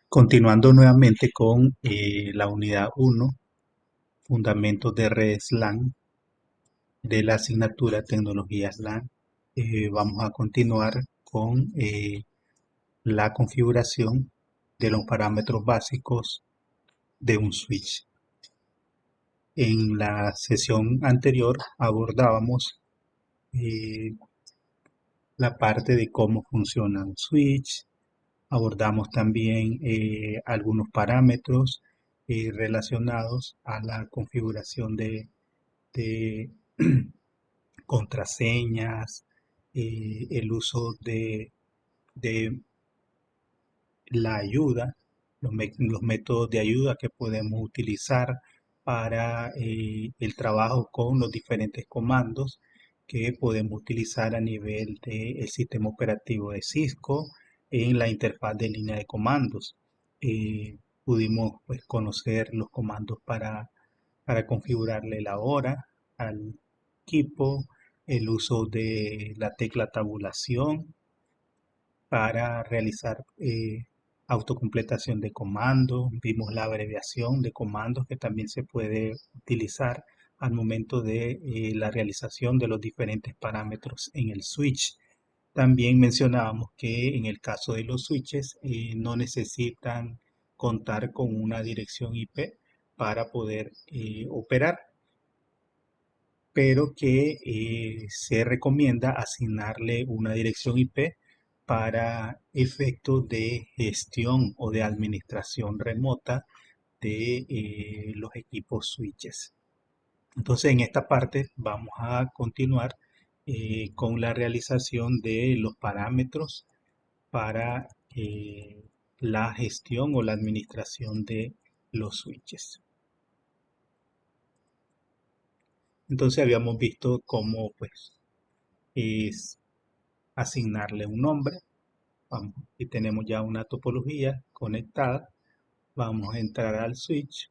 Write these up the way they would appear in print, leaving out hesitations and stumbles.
Continuando nuevamente con la unidad 1, Fundamentos de redes LAN de la asignatura Tecnologías LAN, vamos a continuar con la configuración de los parámetros básicos de un switch. En la sesión anterior abordábamos eh, la parte de cómo funciona un switch. Abordamos también algunos parámetros relacionados a la configuración de contraseñas, el uso de la ayuda, los métodos de ayuda que podemos utilizar para el trabajo con los diferentes comandos que podemos utilizar a nivel del sistema operativo de Cisco en la interfaz de línea de comandos. Pudimos pues, conocer los comandos para configurarle la hora al equipo, el uso de la tecla tabulación para realizar autocompletación de comandos. Vimos la abreviación de comandos que también se puede utilizar al momento de la realización de los diferentes parámetros en el switch. También mencionábamos que en el caso de los switches no necesitan contar con una dirección IP para poder operar, pero que se recomienda asignarle una dirección IP para efectos de gestión o de administración remota de los equipos switches. Entonces en esta parte vamos a continuar con la realización de los parámetros para la gestión o la administración de los switches. Entonces habíamos visto cómo pues es asignarle un nombre. Vamos, y tenemos ya una topología conectada. Vamos a entrar al switch,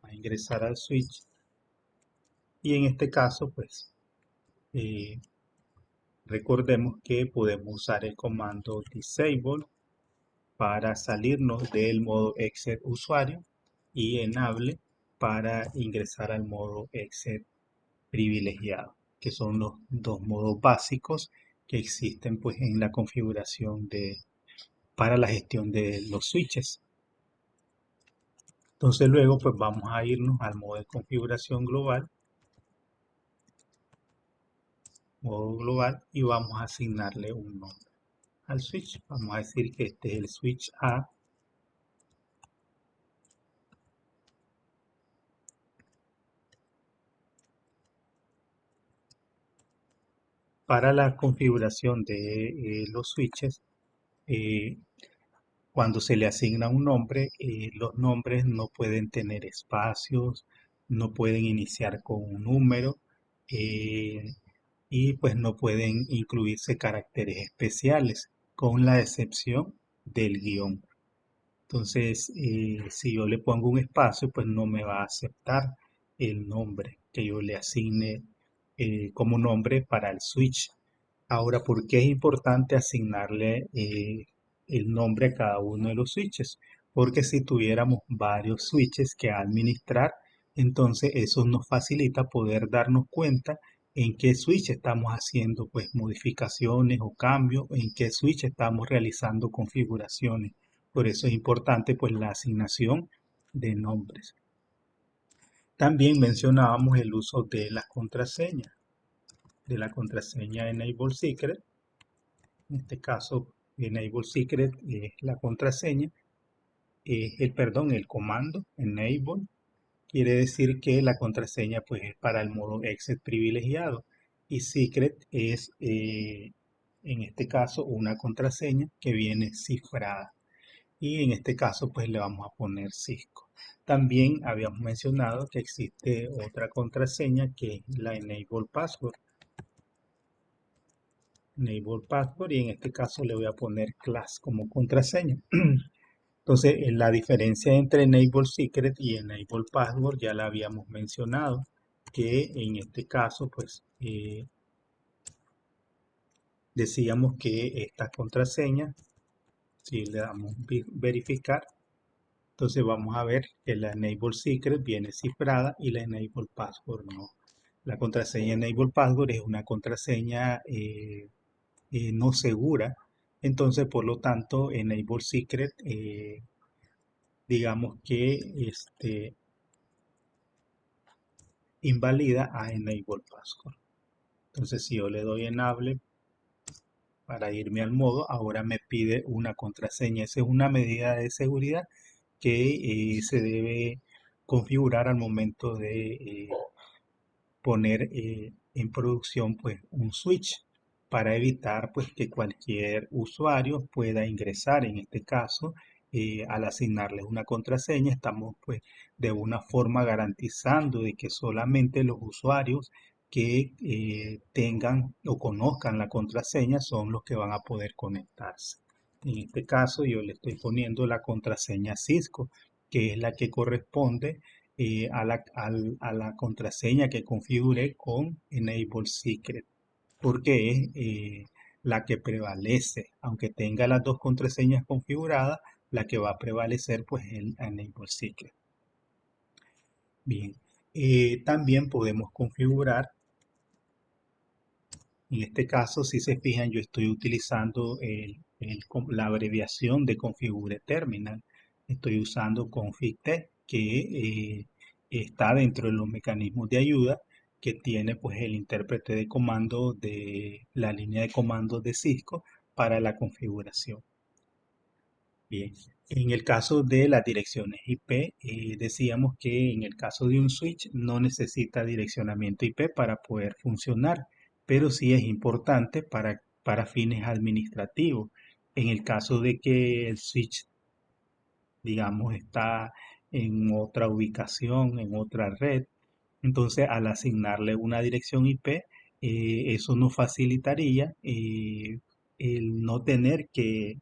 a ingresar al switch y en este caso pues eh, recordemos que podemos usar el comando disable para salirnos del modo exit usuario y enable para ingresar al modo exit privilegiado, que son los dos modos básicos que existen pues en la configuración para la gestión de los switches. Entonces luego pues vamos a irnos al modo de configuración global, y vamos a asignarle un nombre al switch. Vamos a decir que este es el switch A. Para la configuración de los switches, eh, cuando se le asigna un nombre, los nombres no pueden tener espacios, no pueden iniciar con un número eh, y pues no pueden incluirse caracteres especiales, con la excepción del guión. Entonces, si yo le pongo un espacio, pues no me va a aceptar el nombre que yo le asigne como nombre para el switch. Ahora, ¿por qué es importante asignarle el nombre a cada uno de los switches? Porque si tuviéramos varios switches que administrar, entonces eso nos facilita poder darnos cuenta en qué switch estamos haciendo pues modificaciones o cambios, en qué switch estamos realizando configuraciones. Por eso es importante pues la asignación de nombres. También mencionábamos el uso de la contraseña Enable Secret. En este caso, Enable Secret es la contraseña, el comando Enable quiere decir que la contraseña pues es para el modo exit privilegiado y Secret es en este caso una contraseña que viene cifrada y en este caso pues le vamos a poner Cisco. También habíamos mencionado que existe otra contraseña que es la Enable Password. Enable Password y en este caso le voy a poner class como contraseña. Entonces, la diferencia entre Enable Secret y Enable Password ya la habíamos mencionado, que en este caso, pues, decíamos que esta contraseña Si le damos verificar, entonces vamos a ver que la Enable Secret viene cifrada y la Enable Password no. La contraseña Enable Password es una contraseña no segura. Entonces, por lo tanto, Enable Secret, digamos que invalida a Enable Password. Entonces, si yo le doy Enable para irme al modo, ahora me pide una contraseña. Esa es una medida de seguridad que se debe configurar al momento de poner en producción pues un switch para evitar pues que cualquier usuario pueda ingresar. En este caso, al asignarles una contraseña, estamos pues de una forma garantizando de que solamente los usuarios que tengan o conozcan la contraseña son los que van a poder conectarse. En este caso yo le estoy poniendo la contraseña Cisco, que es la que corresponde a la contraseña que configure con Enable Secret, porque es la que prevalece. Aunque tenga las dos contraseñas configuradas, la que va a prevalecer pues es el Enable Secret. Bien, también podemos configurar, en este caso, si se fijan, yo estoy utilizando la abreviación de Configure Terminal. Estoy usando config-t, que está dentro de los mecanismos de ayuda que tiene pues el intérprete de comando de la línea de comandos de Cisco para la configuración. Bien, en el caso de las direcciones IP, decíamos que en el caso de un switch no necesita direccionamiento IP para poder funcionar, pero sí es importante para fines administrativos. En el caso de que el switch, digamos, está en otra ubicación, en otra red, entonces al asignarle una dirección IP, eso nos facilitaría el no tener que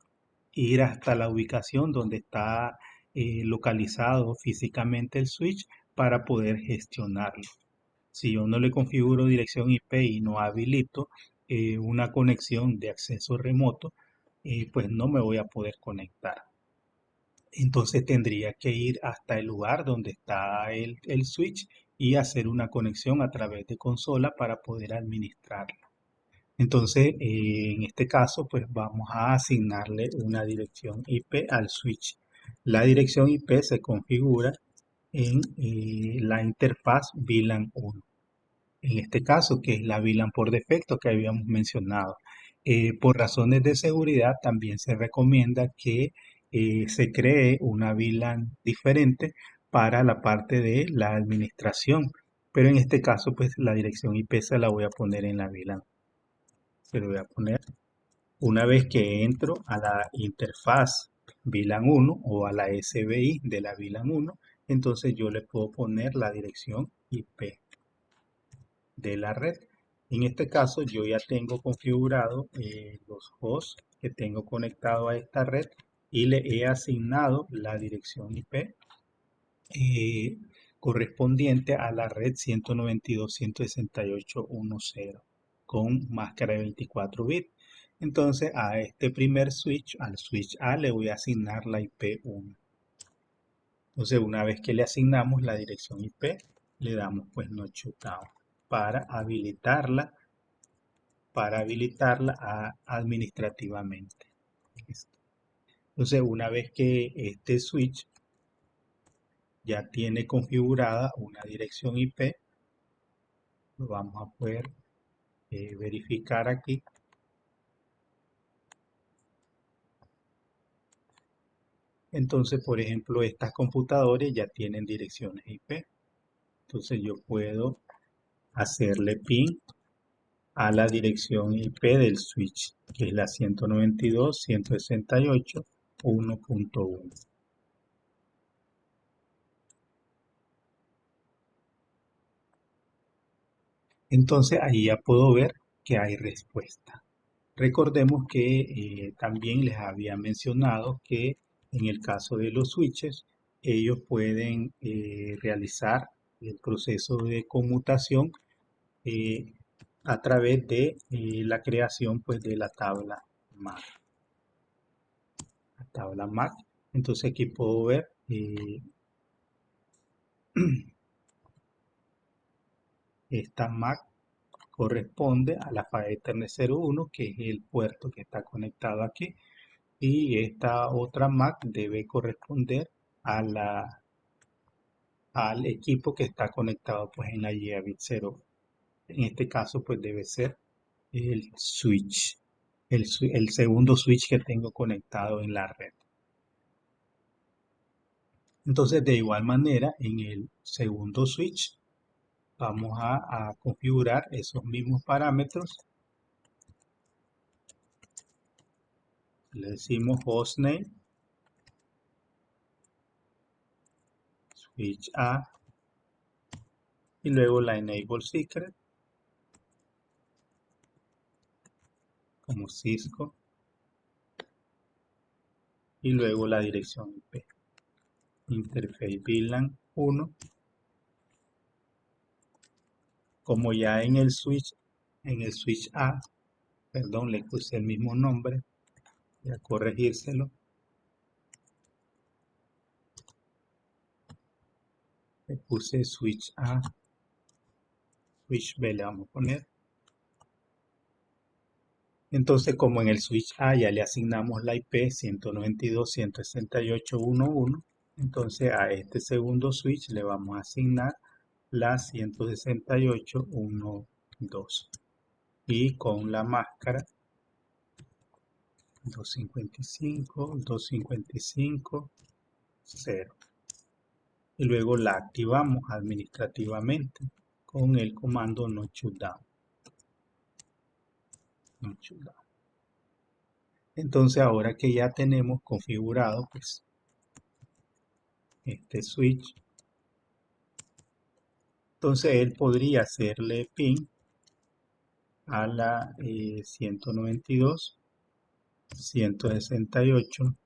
ir hasta la ubicación donde está localizado físicamente el switch para poder gestionarlo. Si yo no le configuro dirección IP y no habilito una conexión de acceso remoto, pues no me voy a poder conectar. Entonces tendría que ir hasta el lugar donde está el switch y hacer una conexión a través de consola para poder administrarlo. Entonces, en este caso, pues vamos a asignarle una dirección IP al switch. La dirección IP se configura en la interfaz VLAN 1. En este caso, que es la VLAN por defecto que habíamos mencionado. Por razones de seguridad, también se recomienda que se cree una VLAN diferente para la parte de la administración. Pero en este caso, pues la dirección IP se la voy a poner en la VLAN. Se lo voy a poner una vez que entro a la interfaz VLAN 1 o a la SBI de la VLAN 1, entonces yo le puedo poner la dirección IP de la red. En este caso yo ya tengo configurado los hosts que tengo conectado a esta red y le he asignado la dirección IP eh, correspondiente a la red 192.168.1.0 con máscara de 24 bits. Entonces a este primer switch, al switch A, le voy a asignar la IP 1. Entonces una vez que le asignamos la dirección IP, le damos pues no shutdown para habilitarla administrativamente. Entonces una vez que este switch ya tiene configurada una dirección IP, lo vamos a poder verificar aquí. Entonces, por ejemplo, estas computadoras ya tienen direcciones IP. Entonces yo puedo hacerle ping a la dirección IP del switch, que es la 192.168.1.1. Entonces ahí ya puedo ver que hay respuesta. Recordemos que también les había mencionado que en el caso de los switches, ellos pueden realizar el proceso de conmutación eh, a través de la creación pues, de la tabla MAC. tabla MAC. Entonces aquí puedo ver esta MAC corresponde a la fase Ethernet 01, que es el puerto que está conectado aquí, y esta otra MAC debe corresponder a al equipo que está conectado pues en la Gigabit 0. En este caso pues debe ser el switch, el segundo switch que tengo conectado en la red. Entonces de igual manera en el segundo switch vamos a configurar esos mismos parámetros. Le decimos hostname, switch A, y luego la enable secret como Cisco, y luego la dirección IP. Interface VLAN 1. Como ya en el switch A, perdón, le puse el mismo nombre, voy a corregírselo. Le puse switch A, switch B le vamos a poner. Entonces, como en el switch A ya le asignamos la IP 192.168.1.1, entonces a este segundo switch le vamos a asignar la 168.1.2. Y con la máscara 255, 255, 0. Y luego la activamos administrativamente con el comando no shutdown. Entonces ahora que ya tenemos configurado pues este switch, entonces él podría hacerle ping a la 192, 168,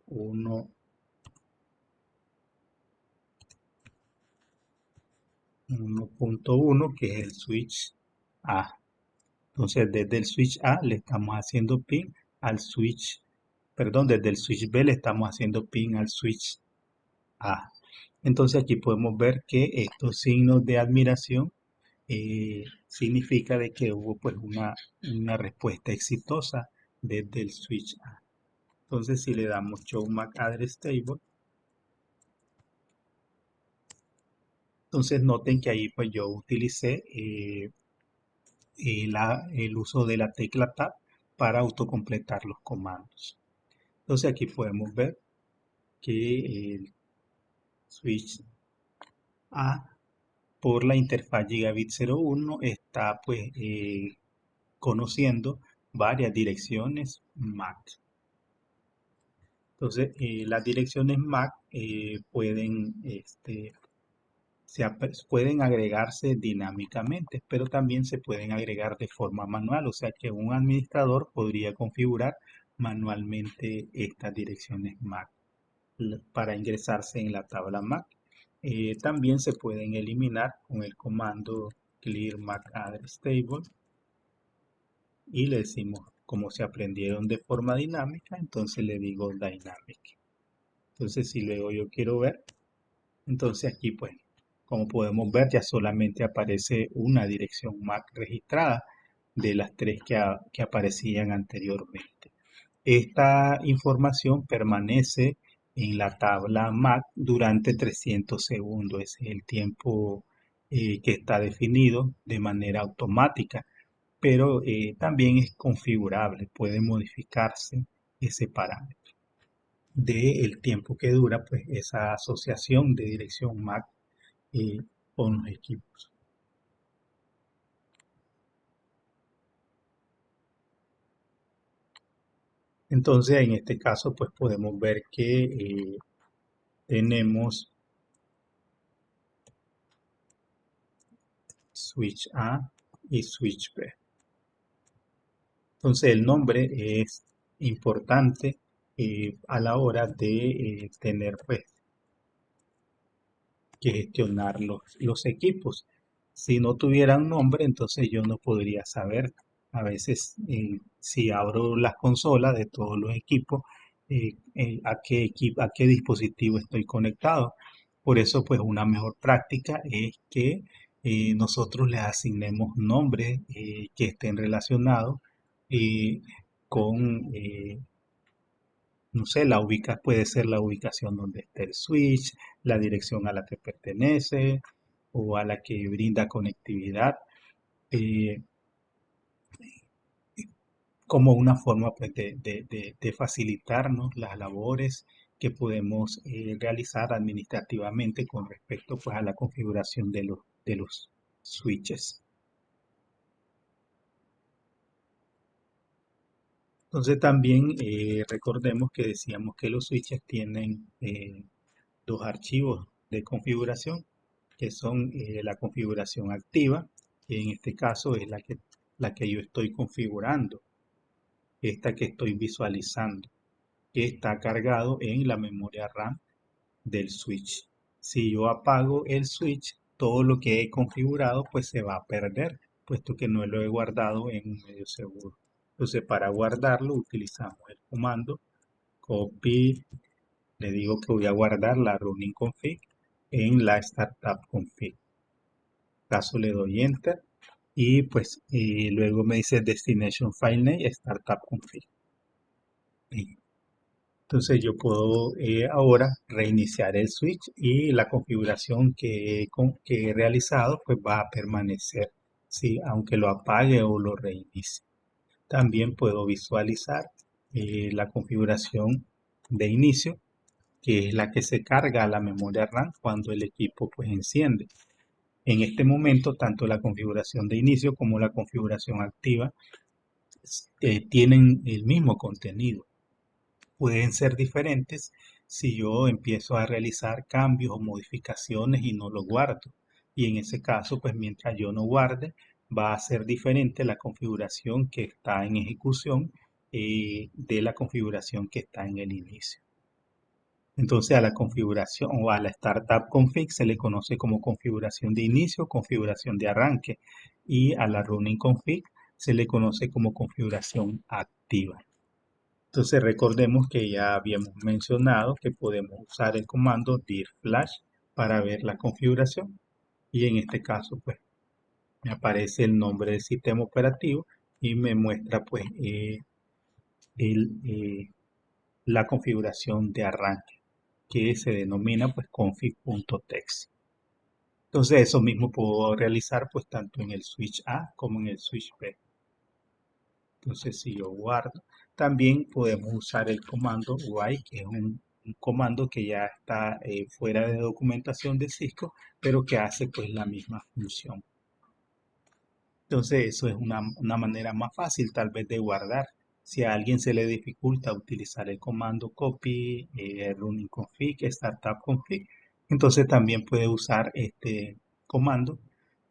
1, 1.1, que es el switch A. Entonces desde el switch A le estamos haciendo ping al switch, perdón, desde el switch B le estamos haciendo ping al switch A. Entonces aquí podemos ver que estos signos de admiración significa de que hubo pues una respuesta exitosa desde el switch A. Entonces si le damos show MAC address table, entonces noten que ahí pues yo utilicé el uso de la tecla Tab para autocompletar los comandos. Entonces aquí podemos ver que el switch A por la interfaz Gigabit 01 está pues conociendo varias direcciones MAC. Entonces las direcciones MAC pueden agregarse dinámicamente, pero también se pueden agregar de forma manual, o sea que un administrador podría configurar manualmente estas direcciones MAC para ingresarse en la tabla MAC. También se pueden eliminar con el comando clear MAC address table y le decimos como se aprendieron de forma dinámica, entonces le digo dynamic. Entonces si luego yo quiero ver, entonces aquí pues como podemos ver ya solamente aparece una dirección MAC registrada de las tres que aparecían anteriormente. Esta información permanece en la tabla MAC durante 300 segundos. Ese es el tiempo que está definido de manera automática, pero también es configurable, puede modificarse ese parámetro del tiempo que dura pues esa asociación de dirección MAC con los equipos. Entonces en este caso pues podemos ver que tenemos switch A y switch B. Entonces el nombre es importante a la hora de tener pues, que gestionar los equipos. Si no tuviera un nombre, entonces yo no podría saber a veces si abro las consolas de todos los equipos, a qué dispositivo estoy conectado. Por eso, pues una mejor práctica es que nosotros les asignemos nombres que estén relacionados eh, con, no sé, puede ser la ubicación donde esté el switch, la dirección a la que pertenece o a la que brinda conectividad. eh, Como una forma pues, de facilitarnos las labores que podemos realizar administrativamente con respecto pues, a la configuración de los switches. Entonces también recordemos que decíamos que los switches tienen dos archivos de configuración, que son la configuración activa, que en este caso es la que yo estoy configurando, esta que estoy visualizando, que está cargado en la memoria RAM del switch. Si yo apago el switch, todo lo que he configurado pues se va a perder, puesto que no lo he guardado en un medio seguro. Entonces para guardarlo utilizamos el comando copy, le digo que voy a guardar la running config en la startup config. En caso le doy enter y pues luego me dice destination file name startup config. Entonces yo puedo ahora reiniciar el switch y la configuración que he realizado pues va a permanecer, ¿sí? Aunque lo apague o lo reinicie. También puedo visualizar la configuración de inicio, que es la que se carga a la memoria RAM cuando el equipo pues enciende. En este momento, tanto la configuración de inicio como la configuración activa tienen el mismo contenido. Pueden ser diferentes si yo empiezo a realizar cambios o modificaciones y no lo guardo. Y en ese caso, pues mientras yo no guarde, va a ser diferente la configuración que está en ejecución de la configuración que está en el inicio. Entonces a la configuración o a la startup config se le conoce como configuración de inicio, configuración de arranque, y a la running config se le conoce como configuración activa. Entonces recordemos que ya habíamos mencionado que podemos usar el comando dir flash para ver la configuración, y en este caso pues me aparece el nombre del sistema operativo y me muestra pues el, la configuración de arranque, que se denomina pues config.txt. Entonces eso mismo puedo realizar pues tanto en el switch A como en el switch B. Entonces si yo guardo, también podemos usar el comando while, que es un comando que ya está fuera de documentación de Cisco, pero que hace pues la misma función. Entonces eso es una manera más fácil tal vez de guardar. Si a alguien se le dificulta utilizar el comando copy, running config, startup config, entonces también puede usar este comando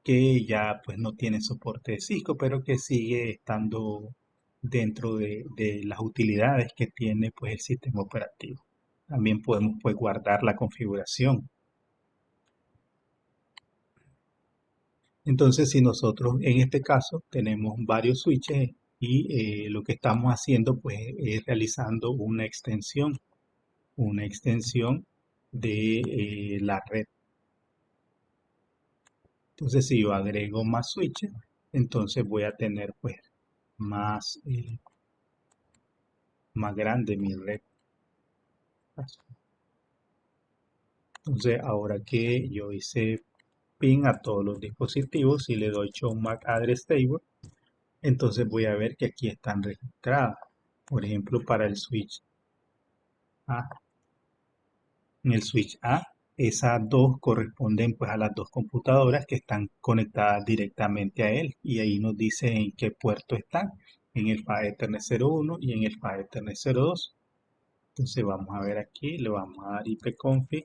que ya pues no tiene soporte de Cisco, pero que sigue estando dentro de las utilidades que tiene pues el sistema operativo. También podemos pues guardar la configuración. Entonces, si nosotros en este caso tenemos varios switches y lo que estamos haciendo pues es realizando una extensión de la red. Entonces, si yo agrego más switches, entonces voy a tener pues más grande mi red. Entonces, ahora que yo hice pin a todos los dispositivos y le doy show MAC address table, entonces voy a ver que aquí están registradas. Por ejemplo, para el switch A. En el switch A, esas dos corresponden pues a las dos computadoras que están conectadas directamente a él, y ahí nos dice en qué puerto están, en el PHY Ethernet 01 y en el PHY Ethernet 02. Entonces vamos a ver aquí, le vamos a dar ipconfig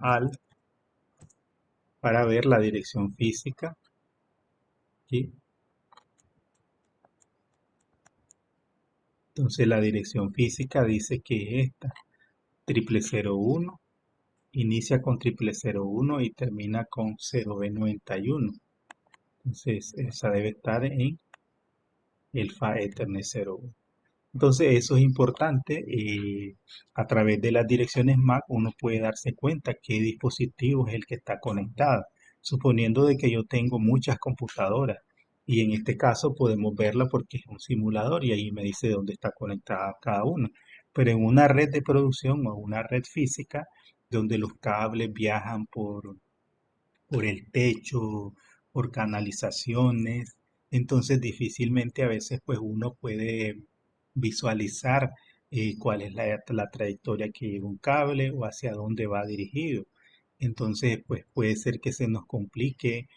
al para ver la dirección física aquí. Entonces la dirección física dice que esta 0001 inicia con 0001 y termina con 0B91. Entonces, esa debe estar en el FA Ethernet 01. Entonces, eso es importante. A través de las direcciones MAC uno puede darse cuenta qué dispositivo es el que está conectado, suponiendo de que yo tengo muchas computadoras. Y en este caso podemos verla porque es un simulador y ahí me dice dónde está conectada cada una. Pero en una red de producción o una red física, donde los cables viajan por el techo, por canalizaciones, entonces difícilmente a veces pues uno puede visualizar cuál es la trayectoria que lleva un cable o hacia dónde va dirigido. Entonces pues puede ser que se nos complique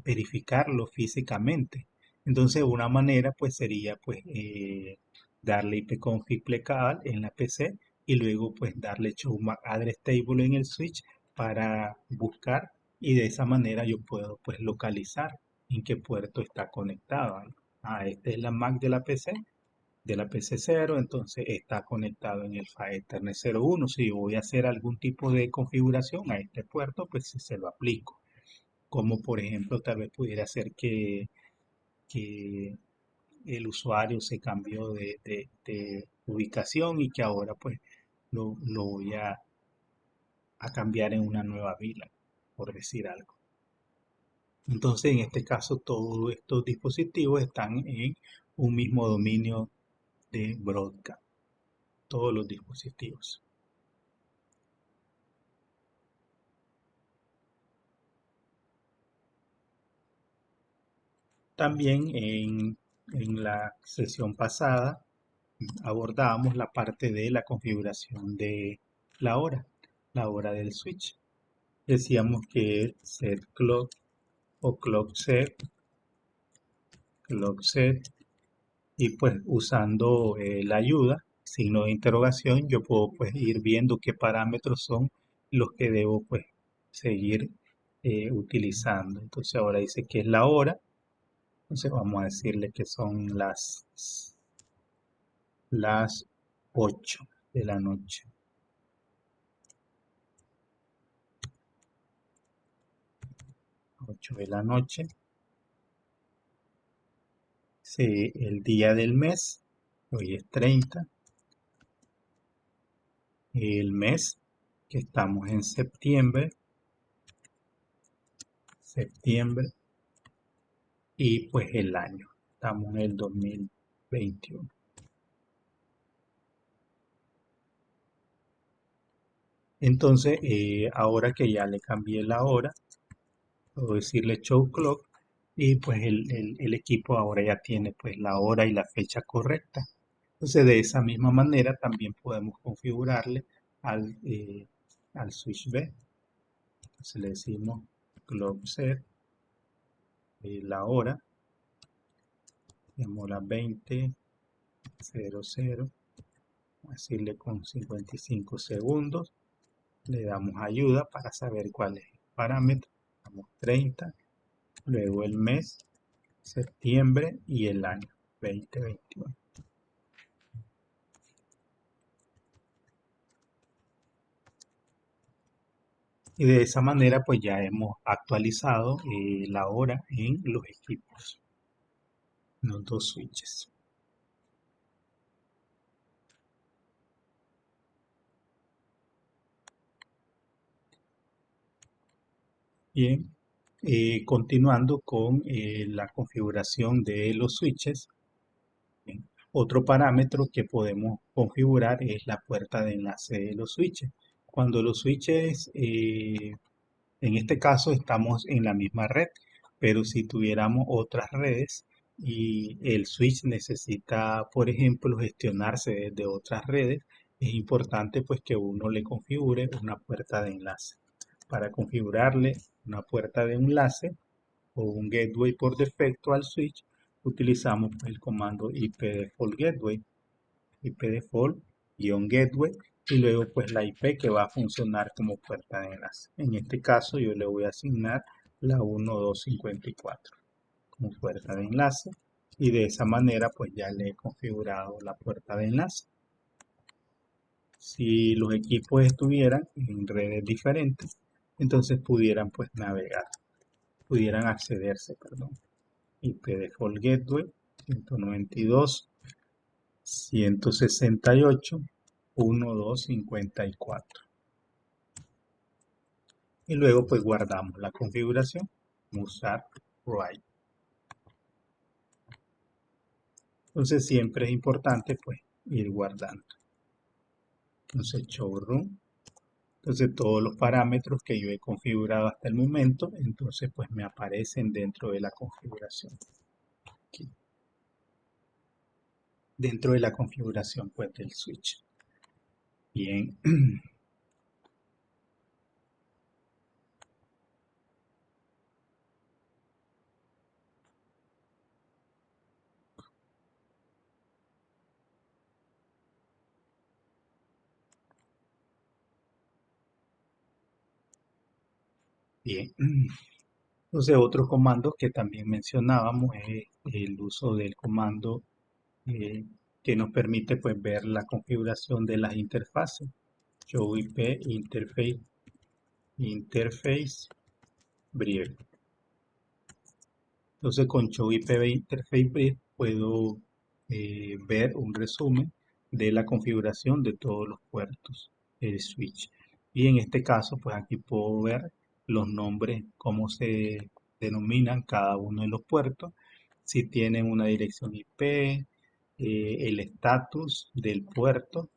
verificarlo físicamente. Entonces una manera pues sería pues darle ipconfig cal en la PC y luego pues darle show MAC address table en el switch para buscar y de esa manera yo puedo pues localizar en qué puerto está conectado. Ah, esta es la MAC de la PC 0, entonces está conectado en el PHY Ethernet 01. Si voy a hacer algún tipo de configuración a este puerto, pues se lo aplico. Como por ejemplo, tal vez pudiera ser que el usuario se cambió de ubicación y que ahora pues lo voy a cambiar en una nueva vila, por decir algo. Entonces, en este caso, todos estos dispositivos están en un mismo dominio de broadcast, todos los dispositivos. También en la sesión pasada abordábamos la parte de la configuración de la la hora del switch. Decíamos que set clock o clock set, y pues usando la ayuda, signo de interrogación, yo puedo pues ir viendo qué parámetros son los que debo pues seguir utilizando. Entonces ahora dice que es la hora, entonces vamos a decirle que son las 8 de la noche. 8 de la noche. Sí, el día del mes, hoy es 30, el mes que estamos en septiembre, y pues el año, estamos en el 2021. Entonces, ahora que ya le cambié la hora, puedo decirle show clock y pues el equipo ahora ya tiene pues la hora y la fecha correcta. Entonces, de esa misma manera también podemos configurarle al switch B. Entonces le decimos clock set, la hora, tenemos las 20:00, decirle con 55 segundos, le damos ayuda para saber cuál es el parámetro, damos 30, luego el mes, septiembre y el año 2021. Y de esa manera pues ya hemos actualizado la hora en los equipos, los dos switches. Bien, continuando con la configuración de los switches. Bien, otro parámetro que podemos configurar es la puerta de enlace de los switches. Cuando los switches, en este caso estamos en la misma red, pero si tuviéramos otras redes y el switch necesita, por ejemplo, gestionarse desde otras redes, es importante pues que uno le configure una puerta de enlace. Para configurarle una puerta de enlace o un gateway por defecto al switch, utilizamos el comando ipdefault gateway, ipdefault-gateway, y luego pues la IP que va a funcionar como puerta de enlace. En este caso yo le voy a asignar la 1254 como puerta de enlace, y de esa manera pues ya le he configurado la puerta de enlace. Si los equipos estuvieran en redes diferentes, entonces pudieran pues navegar. pudieran accederse, perdón. IP Default Gateway 192.168.1.2.54. Y luego pues guardamos la configuración, usar write. Entonces siempre es importante pues ir guardando. Entonces showroom. Entonces todos los parámetros que yo he configurado hasta el momento, entonces pues me aparecen dentro de la configuración. Aquí. Dentro de la configuración pues del switch. Bien. Bien. Entonces otro comando que también mencionábamos es el uso del comando eh, que nos permite pues ver la configuración de las interfaces. Show IP interface brief. Entonces con Show IP interface brief puedo ver un resumen de la configuración de todos los puertos del switch. Y en este caso pues aquí puedo ver los nombres, cómo se denominan cada uno de los puertos, si tienen una dirección IP, el estatus del puerto,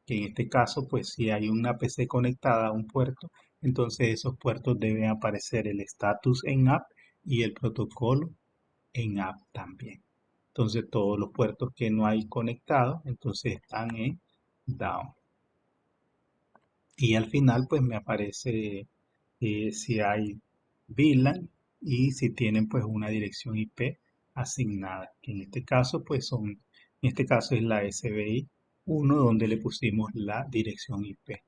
que en este caso, pues si hay una PC conectada a un puerto, entonces esos puertos deben aparecer el estatus en app y el protocolo en app también. Entonces todos los puertos que no hay conectados, entonces están en down. Y al final, pues me aparece si hay VLAN y si tienen pues una dirección IP asignada, que en este caso pues en este caso es la SBI 1 donde le pusimos la dirección IP.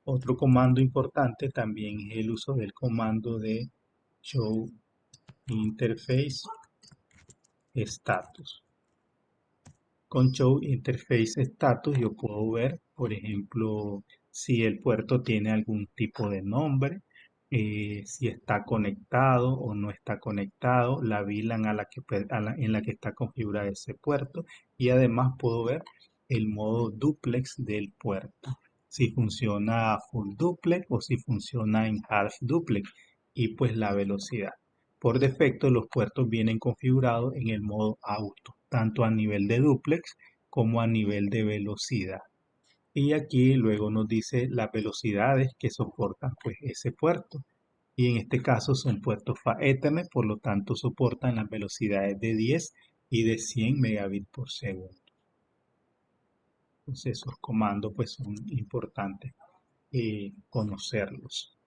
Otro comando importante también es el uso del comando de show interface status. Con Show Interface Status yo puedo ver, por ejemplo, si el puerto tiene algún tipo de nombre, si está conectado o no está conectado, la VLAN en la que está configurado ese puerto y además puedo ver el modo duplex del puerto, si funciona full duplex o si funciona en half duplex y pues la velocidad. Por defecto, los puertos vienen configurados en el modo auto, tanto a nivel de duplex como a nivel de velocidad. Y aquí luego nos dice las velocidades que soportan pues ese puerto. Y en este caso son puertos Ethernet, por lo tanto soportan las velocidades de 10 y de 100 megabits por segundo. Entonces esos comandos pues son importantes conocerlos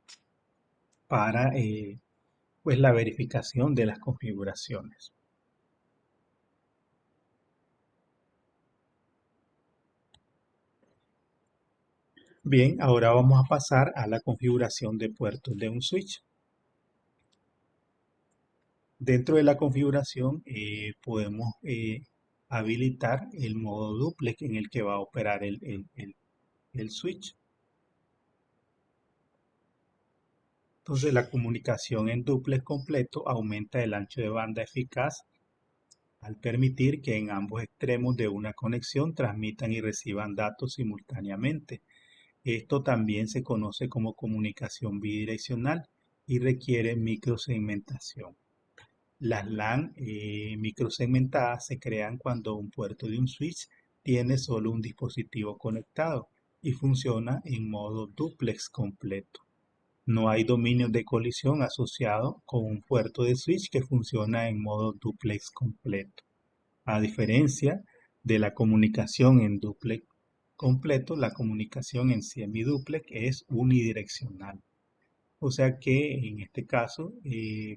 para pues la verificación de las configuraciones. Bien, ahora vamos a pasar a la configuración de puertos de un switch. Dentro de la configuración podemos habilitar el modo duplex en el que va a operar el switch. Entonces la comunicación en duplex completo aumenta el ancho de banda eficaz al permitir que en ambos extremos de una conexión transmitan y reciban datos simultáneamente. Esto también se conoce como comunicación bidireccional y requiere microsegmentación. Las LAN microsegmentadas se crean cuando un puerto de un switch tiene solo un dispositivo conectado y funciona en modo duplex completo. No hay dominios de colisión asociados con un puerto de switch que funciona en modo duplex completo. A diferencia de la comunicación en duplex completo, la comunicación en semiduplex es unidireccional. O sea que en este caso,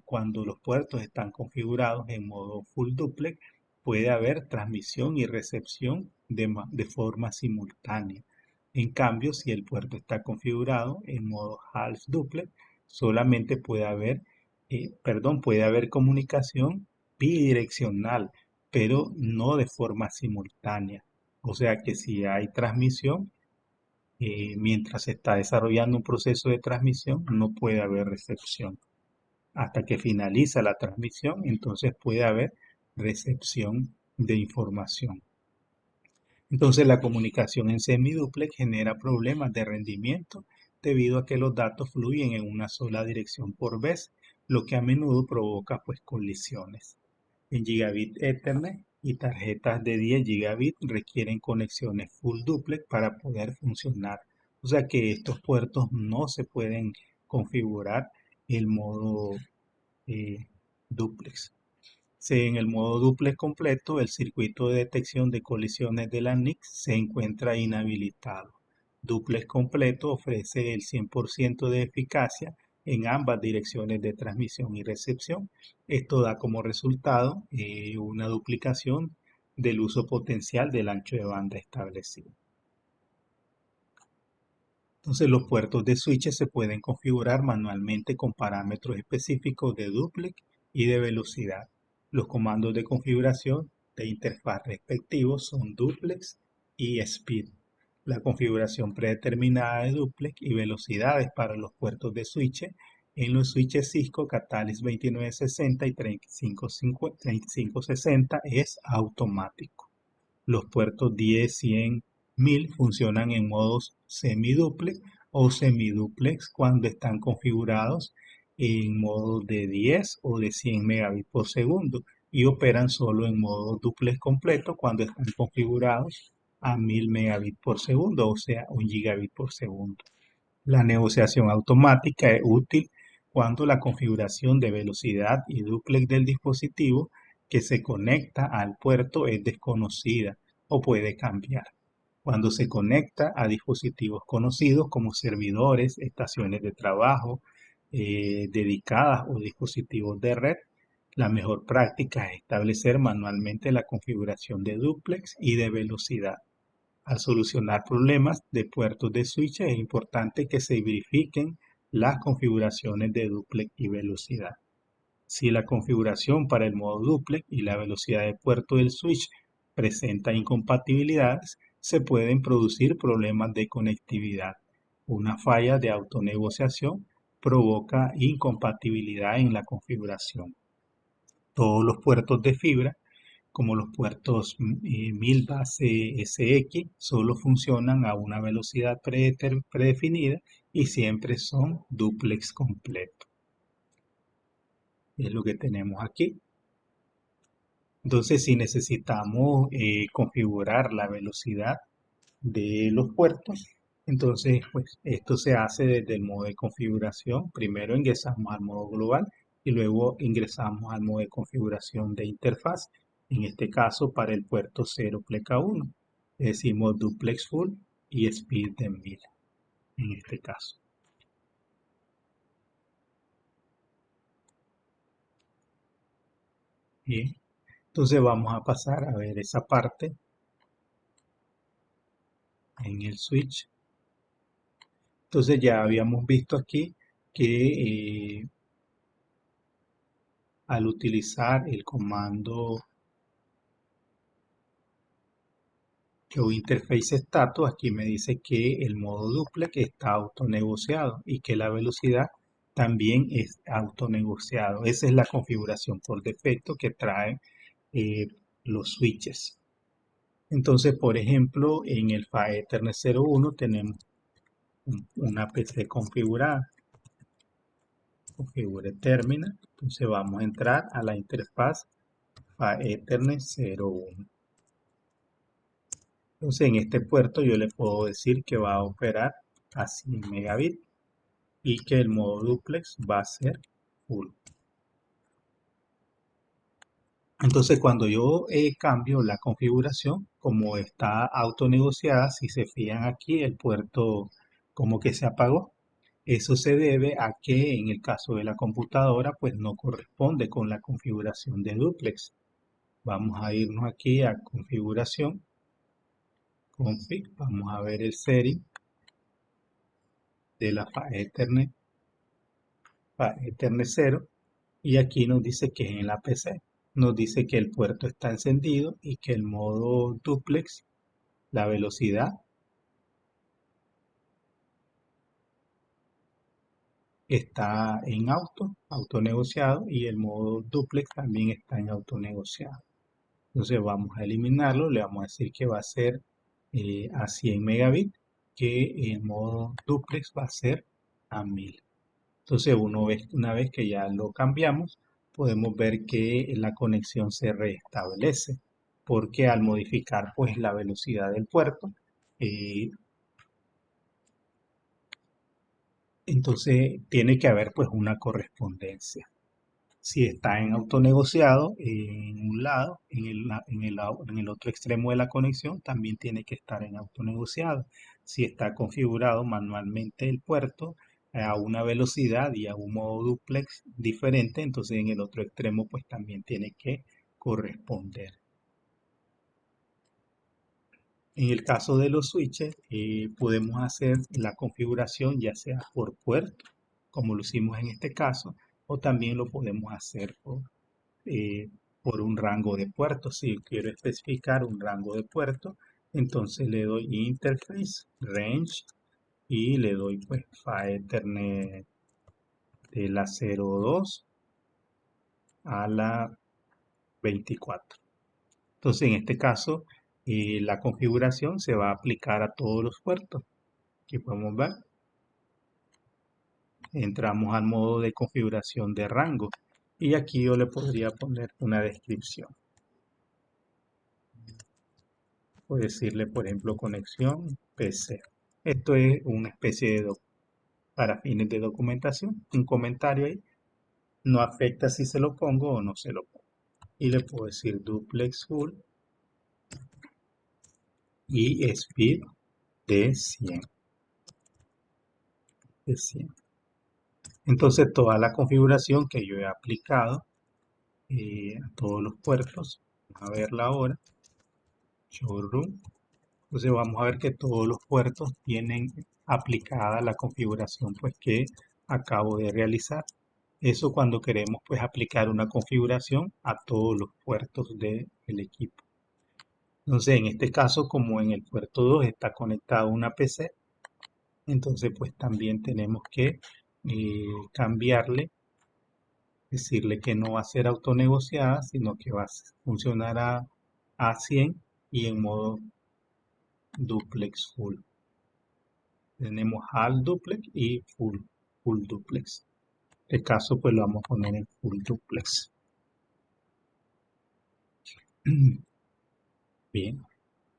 cuando los puertos están configurados en modo full duplex, puede haber transmisión y recepción de forma simultánea. En cambio, si el puerto está configurado en modo half duplex, solamente puede haber comunicación bidireccional, pero no de forma simultánea. O sea que si hay transmisión, mientras se está desarrollando un proceso de transmisión, no puede haber recepción. hasta que finaliza la transmisión, entonces puede haber recepción de información. Entonces la comunicación en semidúplex genera problemas de rendimiento debido a que los datos fluyen en una sola dirección por vez, lo que a menudo provoca pues colisiones. En Gigabit Ethernet y tarjetas de 10 gigabit requieren conexiones full duplex para poder funcionar. O sea que estos puertos no se pueden configurar el modo eh, duplex. En el modo duplex completo, el circuito de detección de colisiones de la NIC se encuentra inhabilitado. Duplex completo ofrece el 100% de eficacia en ambas direcciones de transmisión y recepción. Esto da como resultado una duplicación del uso potencial del ancho de banda establecido. Entonces los puertos de switches se pueden configurar manualmente con parámetros específicos de duplex y de velocidad. Los comandos de configuración de interfaz respectivos son duplex y speed. La configuración predeterminada de duplex y velocidades para los puertos de switches en los switches Cisco Catalyst 2960 y 3560 es automático. Los puertos 10, 100, 1000 funcionan en modos semiduplex o semiduplex cuando están configurados en modos de 10 o de 100 megabits por segundo y operan solo en modo duplex completo cuando están configurados a 1000 megabits por segundo, o sea, 1 gigabit por segundo. La negociación automática es útil cuando la configuración de velocidad y dúplex del dispositivo que se conecta al puerto es desconocida o puede cambiar. Cuando se conecta a dispositivos conocidos como servidores, estaciones de trabajo dedicadas o dispositivos de red, la mejor práctica es establecer manualmente la configuración de dúplex y de velocidad. Al solucionar problemas de puertos de switch es importante que se verifiquen las configuraciones de duplex y velocidad. Si la configuración para el modo duplex y la velocidad de puerto del switch presenta incompatibilidades, se pueden producir problemas de conectividad. Una falla de autonegociación provoca incompatibilidad en la configuración. Todos los puertos de fibra como los puertos 1000 base SX, solo funcionan a una velocidad predefinida y siempre son duplex completo. Es lo que tenemos aquí. Entonces, si necesitamos configurar la velocidad de los puertos, entonces pues esto se hace desde el modo de configuración. Primero ingresamos al modo global y luego ingresamos al modo de configuración de interfaz. En este caso para el puerto 0 pleca 1. Decimos duplex full y speed de 1000 en este caso. Bien, entonces vamos a pasar a ver esa parte en el switch. Entonces ya habíamos visto aquí que al utilizar el comando Show Interface Status, aquí me dice que el modo duplex está autonegociado y que la velocidad también es autonegociado. Esa es la configuración por defecto que traen los switches. Entonces, por ejemplo, en el PHY Ethernet 01 tenemos una PC configurada. Configure terminal. Entonces vamos a entrar a la interfaz PHY Ethernet 01. Entonces en este puerto yo le puedo decir que va a operar a 100 megabits y que el modo duplex va a ser full. Entonces cuando yo cambio la configuración, como está autonegociada, si se fijan aquí el puerto como que se apagó. Eso se debe a que en el caso de la computadora pues no corresponde con la configuración de duplex. Vamos a irnos aquí a configuración, config, vamos a ver el setting de la Ethernet 0 y aquí nos dice que es en la PC. Nos dice que el puerto está encendido y que el modo duplex, la velocidad está en auto negociado, y el modo duplex también está en auto negociado. Entonces vamos a eliminarlo, le vamos a decir que va a ser a 100 megabits, que el modo duplex va a ser a 1000. Entonces una vez que ya lo cambiamos, podemos ver que la conexión se restablece, porque al modificar pues la velocidad del puerto, eh, entonces tiene que haber pues una correspondencia. Si está en autonegociado en un lado, en el otro extremo de la conexión también tiene que estar en autonegociado. Si está configurado manualmente el puerto a una velocidad y a un modo duplex diferente, entonces en el otro extremo pues también tiene que corresponder. En el caso de los switches, podemos hacer la configuración ya sea por puerto, como lo hicimos en este caso, o también lo podemos hacer eh, por un rango de puertos. Si quiero especificar un rango de puertos, entonces le doy Interface, Range, y le doy pues File Ethernet de la 02 a la 24. Entonces en este caso la configuración se va a aplicar a todos los puertos. Aquí podemos ver, entramos al modo de configuración de rango, y aquí yo le podría poner una descripción. Puedo decirle, por ejemplo, conexión PC. Esto es una especie de, para fines de documentación, un comentario ahí. No afecta si se lo pongo o no se lo pongo. Y le puedo decir duplex full y speed de 100. De 100. Entonces toda la configuración que yo he aplicado a todos los puertos, vamos a verla ahora, showroom. Entonces vamos a ver que todos los puertos tienen aplicada la configuración pues que acabo de realizar. Eso cuando queremos pues aplicar una configuración a todos los puertos del equipo. Entonces en este caso, como en el puerto 2 está conectado una PC, entonces pues también tenemos que cambiarle, decirle que no va a ser autonegociada, sino que va a funcionar a 100 y en modo duplex full. Tenemos half duplex y full duplex. En este caso pues lo vamos a poner en full duplex. Bien.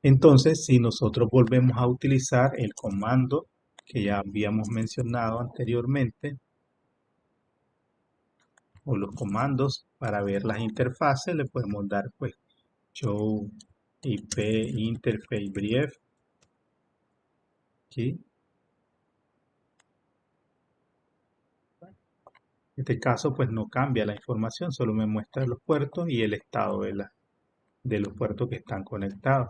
Entonces, si nosotros volvemos a utilizar el comando que ya habíamos mencionado anteriormente, o los comandos para ver las interfaces, le podemos dar pues show IP interface brief, ¿sí? En este caso pues no cambia la información, solo me muestra los puertos y el estado de los puertos que están conectados.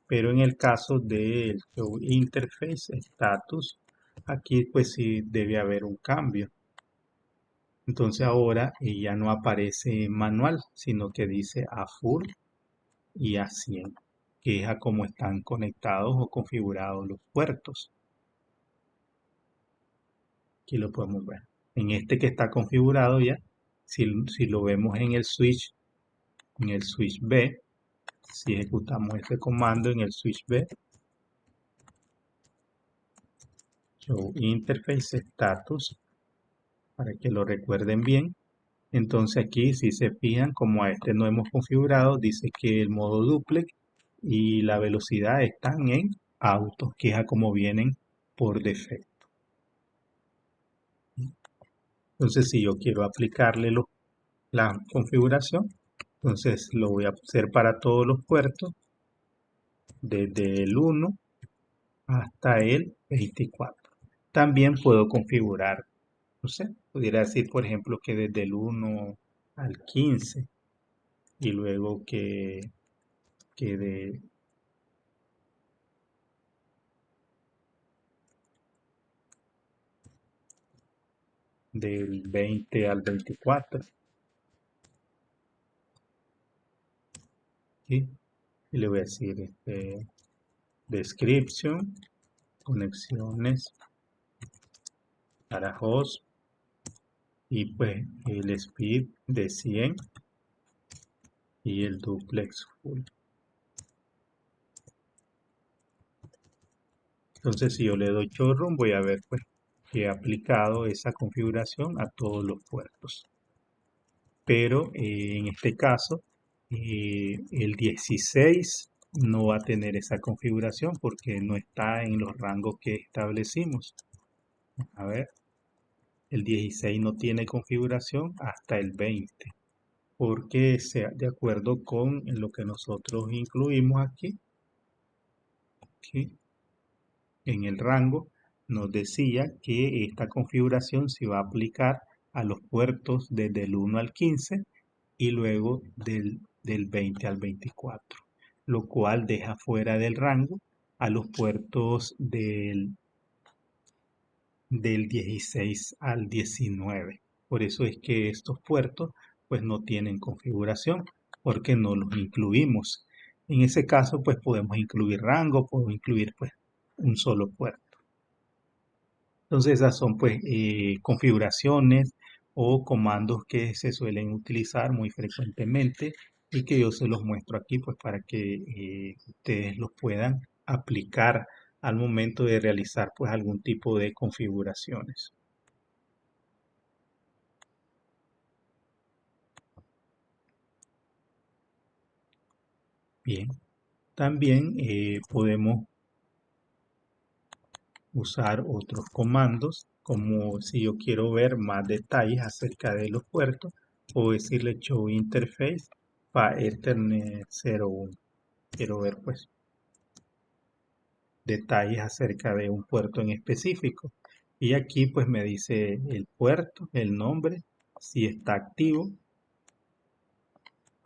Pero en el caso del show interface status, aquí pues sí debe haber un cambio. Entonces ahora ya no aparece manual, sino que dice a full y a 100, que es a cómo están conectados o configurados los puertos. Aquí lo podemos ver. En este que está configurado ya, si lo vemos en el switch B, si ejecutamos este comando en el switch B, show interface status, para que lo recuerden bien. Entonces aquí, si se fijan, como a este no hemos configurado, dice que el modo duplex y la velocidad están en auto, que es a como vienen por defecto. Entonces, si yo quiero aplicarle la configuración, entonces lo voy a hacer para todos los puertos, desde el 1 hasta el 24. También puedo configurar, no sé, pudiera decir, por ejemplo, que desde el 1 al 15, y luego que del 20 al 24, ¿sí? Y le voy a decir description, conexiones para host, y pues el speed de 100 y el duplex full. Entonces si yo le doy showroom voy a ver pues que he aplicado esa configuración a todos los puertos. Pero en este caso el 16 no va a tener esa configuración porque no está en los rangos que establecimos. A ver, el 16 no tiene configuración hasta el 20 porque sea de acuerdo con lo que nosotros incluimos aquí en el rango, nos decía que esta configuración se va a aplicar a los puertos desde el 1 al 15 y luego del 20 al 24, lo cual deja fuera del rango a los puertos del 16 al 19. Por eso es que estos puertos pues no tienen configuración porque no los incluimos. En ese caso pues podemos incluir rango, podemos incluir pues un solo puerto. Entonces esas son pues configuraciones o comandos que se suelen utilizar muy frecuentemente y que yo se los muestro aquí pues para que ustedes los puedan aplicar al momento de realizar pues algún tipo de configuraciones. Bien, también podemos usar otros comandos como si yo quiero ver más detalles acerca de los puertos o decirle show interface para Ethernet 01. Quiero ver pues detalles acerca de un puerto en específico y aquí pues me dice el puerto, el nombre, si está activo,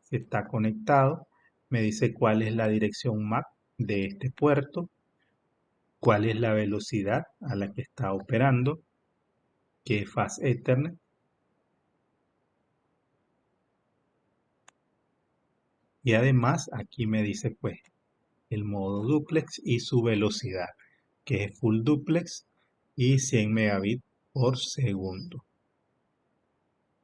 si está conectado, me dice cuál es la dirección MAC de este puerto, cuál es la velocidad a la que está operando, que es Fast Ethernet, y además aquí me dice pues el modo duplex y su velocidad, que es full duplex y 100 megabits por segundo.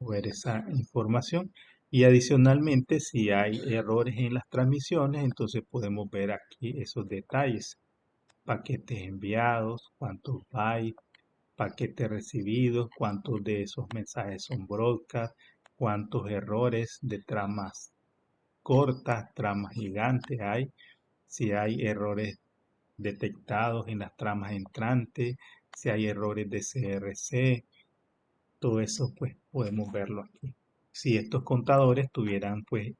Ver esa información y adicionalmente si hay errores en las transmisiones, entonces podemos ver aquí esos detalles: paquetes enviados, cuántos bytes, paquetes recibidos, cuántos de esos mensajes son broadcast, cuántos errores de tramas cortas, tramas gigantes hay, si hay errores detectados en las tramas entrantes, si hay errores de CRC, todo eso pues podemos verlo aquí. Si estos contadores tuvieran pues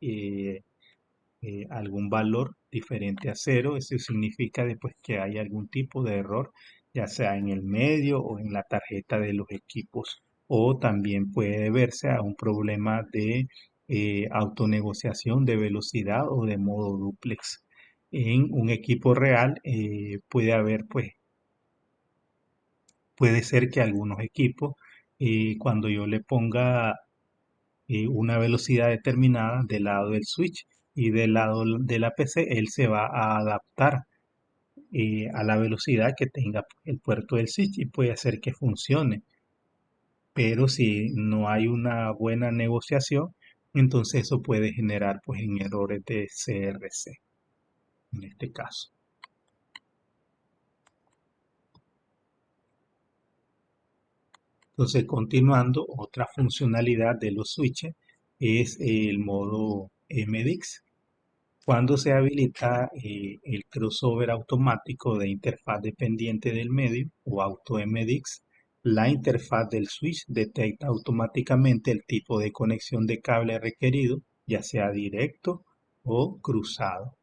algún valor diferente a cero, eso significa después que hay algún tipo de error, ya sea en el medio o en la tarjeta de los equipos, o también puede deberse a un problema de autonegociación de velocidad o de modo duplex. En un equipo real puede haber pues puede ser que algunos equipos cuando yo le ponga una velocidad determinada del lado del switch y del lado de la PC, él se va a adaptar a la velocidad que tenga el puerto del switch y puede hacer que funcione. Pero si no hay una buena negociación, entonces eso puede generar pues en errores de CRC en este caso. Entonces, continuando, otra funcionalidad de los switches es el modo MDIX. Cuando se habilita el crossover automático de interfaz dependiente del medio o AutoMDIX, la interfaz del switch detecta automáticamente el tipo de conexión de cable requerido, ya sea directo o cruzado,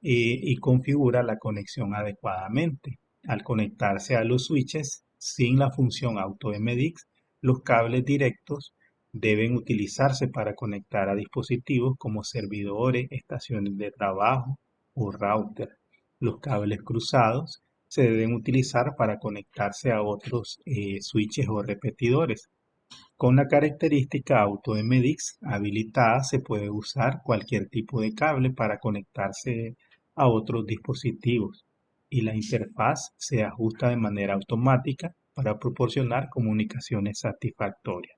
y configura la conexión adecuadamente. Al conectarse a los switches sin la función AutoMDIX, los cables directos deben utilizarse para conectar a dispositivos como servidores, estaciones de trabajo o router. Los cables cruzados se deben utilizar para conectarse a otros switches o repetidores. Con la característica AutoMDIX habilitada se puede usar cualquier tipo de cable para conectarse a otros dispositivos y la interfaz se ajusta de manera automática para proporcionar comunicaciones satisfactorias.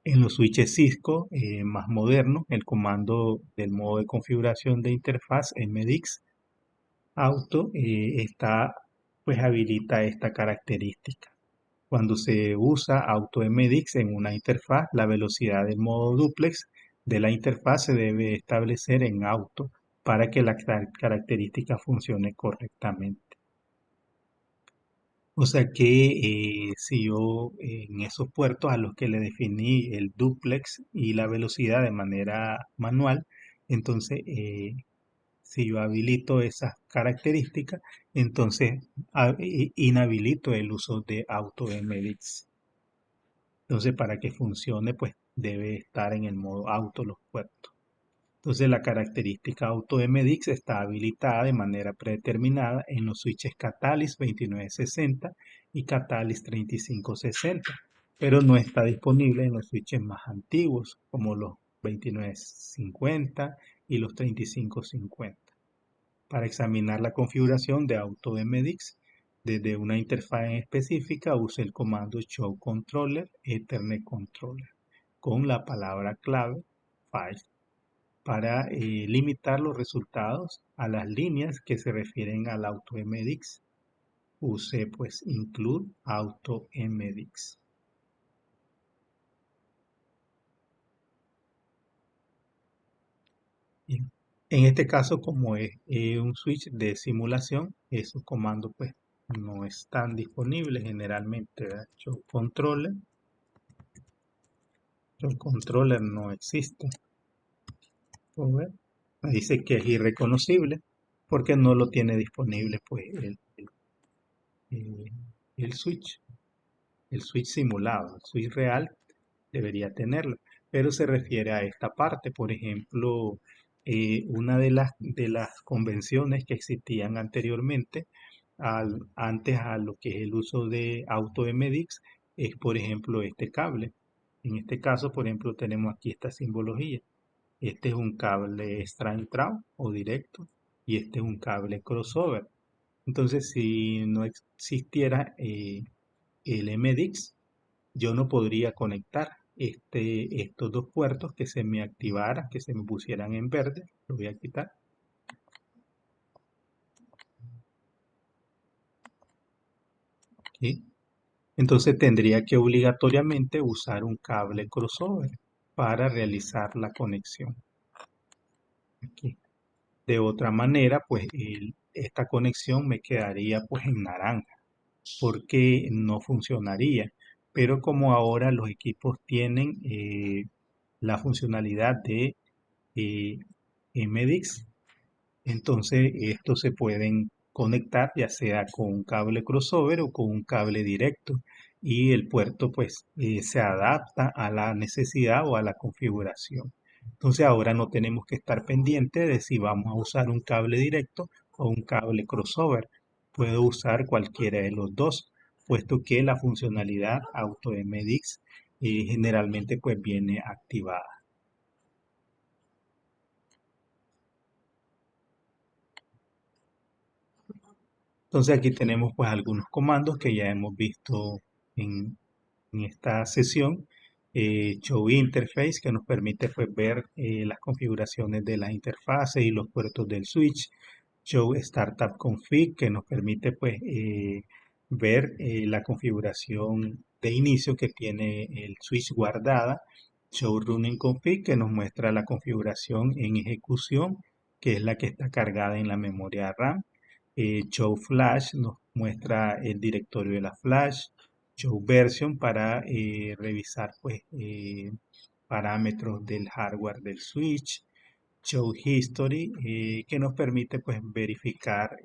En los switches Cisco más modernos, el comando del modo de configuración de interfaz MDX Auto pues habilita esta característica. Cuando se usa AutoMDix en una interfaz, la velocidad del modo duplex de la interfaz se debe establecer en auto para que la característica funcione correctamente. O sea que si yo en esos puertos a los que le definí el duplex y la velocidad de manera manual, entonces si yo habilito esas características, entonces inhabilito el uso de AutoMDix. Entonces, para que funcione, pues debe estar en el modo auto los puertos. Entonces, la característica AutoMDix está habilitada de manera predeterminada en los switches Catalyst 2960 y Catalyst 3560, pero no está disponible en los switches más antiguos, como los 2950 y los 3550. Para examinar la configuración de AutoMDix desde una interfaz en específica, use el comando Show Controller Ethernet Controller con la palabra clave File para limitar los resultados a las líneas que se refieren al AutoMDix. Use pues Include AutoMDix. Bien. En este caso, como es un switch de simulación, esos comandos pues no están disponibles generalmente, ¿verdad? Show controller no existe. ¿Puedo ver? Me dice que es irreconocible porque no lo tiene disponible pues el- el switch, el switch simulado, el switch real debería tenerlo, pero se refiere a esta parte. Por ejemplo, una de las convenciones que existían anteriormente, antes a lo que es el uso de AutoMDix, es por ejemplo este cable. En este caso, por ejemplo, tenemos aquí esta simbología. Este es un cable strand through o directo y este es un cable crossover. Entonces, si no existiera el MDix, yo no podría conectar estos dos puertos que se me activaran, que se me pusieran en verde. Lo voy a quitar. ¿Sí? Entonces tendría que obligatoriamente usar un cable crossover para realizar la conexión. Aquí. De otra manera, pues esta conexión me quedaría pues en naranja porque no funcionaría. Pero como ahora los equipos tienen la funcionalidad de eh, MDix, entonces estos se pueden conectar ya sea con un cable crossover o con un cable directo y el puerto pues se adapta a la necesidad o a la configuración. Entonces ahora no tenemos que estar pendientes de si vamos a usar un cable directo o un cable crossover. Puedo usar cualquiera de los dos, puesto que la funcionalidad AutoMDix generalmente pues viene activada. Entonces aquí tenemos pues algunos comandos que ya hemos visto en, en esta sesión. Show Interface que nos permite pues ver las configuraciones de las interfaces y los puertos del switch. Show Startup Config que nos permite pues ver la configuración de inicio que tiene el switch guardada. Show Running Config que nos muestra la configuración en ejecución, que es la que está cargada en la memoria RAM. Show Flash nos muestra el directorio de la flash. Show Version para revisar pues parámetros del hardware del switch. Show History que nos permite pues verificar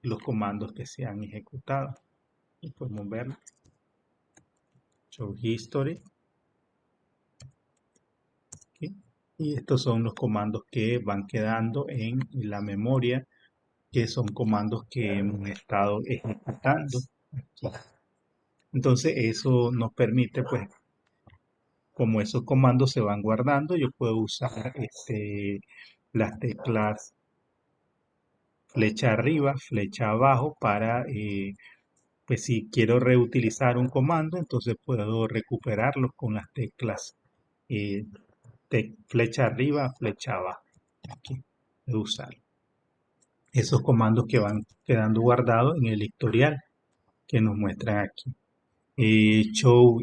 los comandos que se han ejecutado. Y podemos ver Show History. ¿Ok? Y estos son los comandos que van quedando en la memoria, que son comandos que hemos estado ejecutando aquí. Entonces eso nos permite, pues, como esos comandos se van guardando, yo puedo usar las teclas flecha arriba, flecha abajo para pues si quiero reutilizar un comando, entonces puedo recuperarlo con las teclas eh, flecha arriba, flecha abajo. Aquí, de usar esos comandos que van quedando guardados en el historial que nos muestran aquí. Show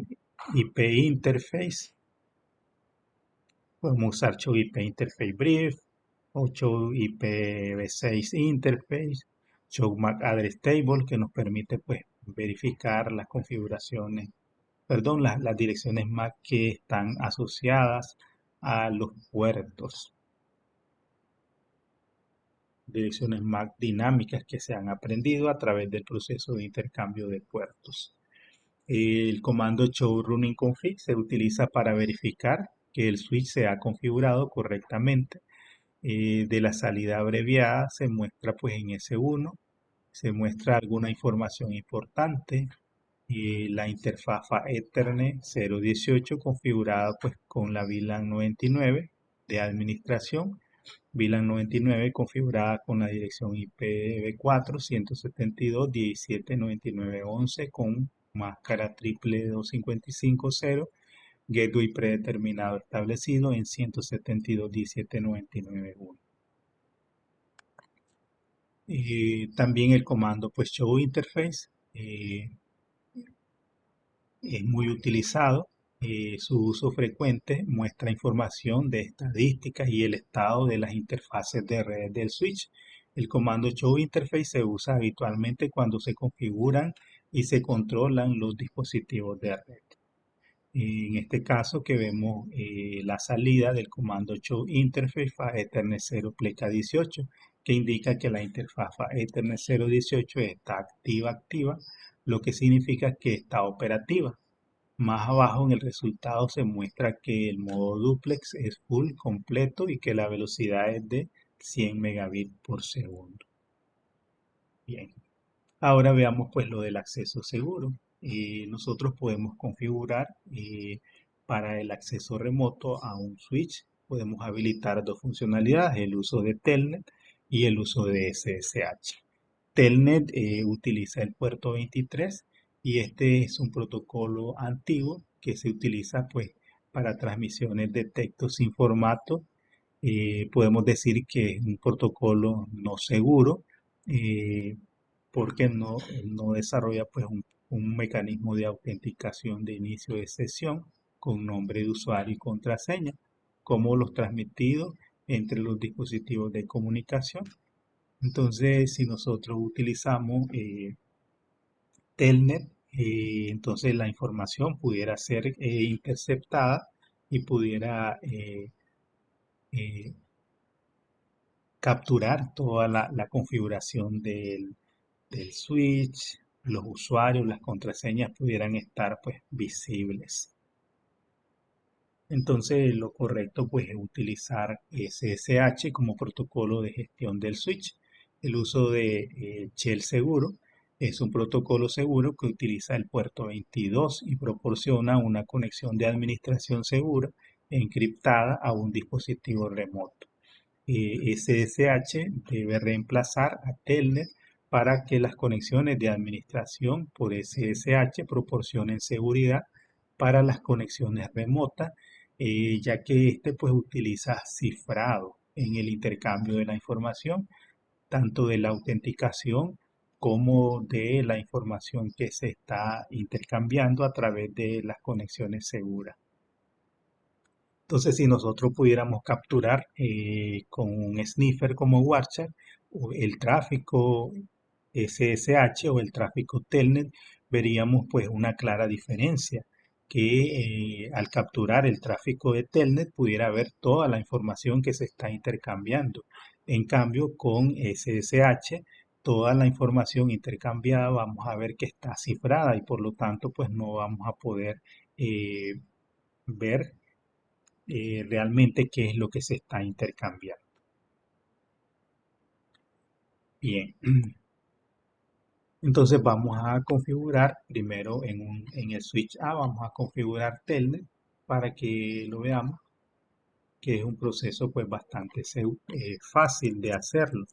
IP Interface. Podemos usar Show IP Interface Brief o Show IPv6 Interface, Show MAC Address Table, que nos permite pues verificar las configuraciones, perdón, las direcciones MAC que están asociadas a los puertos. Direcciones MAC dinámicas que se han aprendido a través del proceso de intercambio de puertos. El comando show running config se utiliza para verificar que el switch se ha configurado correctamente. De la salida abreviada se muestra pues en S1, se muestra alguna información importante. La interfaz Ethernet 018 configurada pues con la VLAN 99 de administración. VLAN 99 configurada con la dirección IPv4 172.17.99.11 con máscara triple 255.0, gateway predeterminado establecido en 172.17.99.1. También el comando pues show interface es muy utilizado. Su uso frecuente muestra información de estadísticas y el estado de las interfaces de red del switch. El comando show interface se usa habitualmente cuando se configuran y se controlan los dispositivos de red. En este caso que vemos la salida del comando show interface fa Ethernet 0 pleca 18, que indica que la interfaz fa Ethernet 018 está activa, lo que significa que está operativa. Más abajo en el resultado se muestra que el modo duplex es full completo y que la velocidad es de 100 megabits por segundo. Bien, ahora veamos pues lo del acceso seguro. Nosotros podemos configurar para el acceso remoto a un switch, podemos habilitar dos funcionalidades, el uso de Telnet y el uso de SSH. Telnet utiliza el puerto 23 y este es un protocolo antiguo que se utiliza pues para transmisiones de texto sin formato. Podemos decir que es un protocolo no seguro eh, porque no desarrolla pues un mecanismo de autenticación de inicio de sesión con nombre de usuario y contraseña como los transmitidos entre los dispositivos de comunicación. Entonces, si nosotros utilizamos Telnet, entonces la información pudiera ser interceptada y pudiera eh, capturar toda la configuración del switch, los usuarios, las contraseñas pudieran estar pues visibles. Entonces lo correcto pues es utilizar SSH como protocolo de gestión del switch. El uso de Shell Seguro es un protocolo seguro que utiliza el puerto 22 y proporciona una conexión de administración segura encriptada a un dispositivo remoto. SSH debe reemplazar a Telnet para que las conexiones de administración por SSH proporcionen seguridad para las conexiones remotas, ya que este pues utiliza cifrado en el intercambio de la información, tanto de la autenticación como de la información que se está intercambiando a través de las conexiones seguras. Entonces, si nosotros pudiéramos capturar con un sniffer como Warchar el tráfico SSH o el tráfico Telnet, veríamos pues una clara diferencia, que al capturar el tráfico de Telnet pudiera ver toda la información que se está intercambiando. En cambio, con SSH, toda la información intercambiada vamos a ver que está cifrada y por lo tanto pues no vamos a poder ver realmente qué es lo que se está intercambiando. Bien, entonces vamos a configurar primero en el switch A, vamos a configurar Telnet para que lo veamos, que es un proceso pues bastante fácil de hacerlo.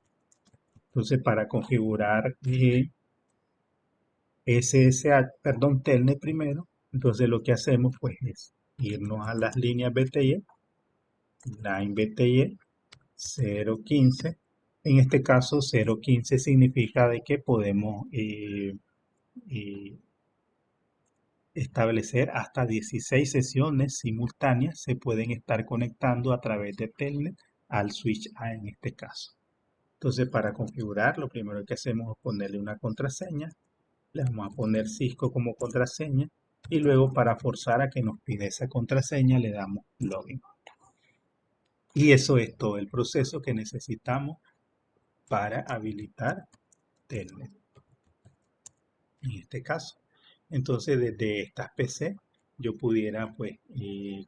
Entonces para configurar SSH, perdón, Telnet primero. Entonces lo que hacemos pues es irnos a las líneas BTY, line BTY 015. En este caso 015 significa de que podemos eh, establecer hasta 16 sesiones simultáneas se pueden estar conectando a través de Telnet al switch A en este caso. Entonces, para configurar, lo primero que hacemos es ponerle una contraseña. Le vamos a poner Cisco como contraseña y luego para forzar a que nos pida esa contraseña le damos login. Y eso es todo el proceso que necesitamos para habilitar Telnet en este caso. Entonces desde estas PC yo pudiera pues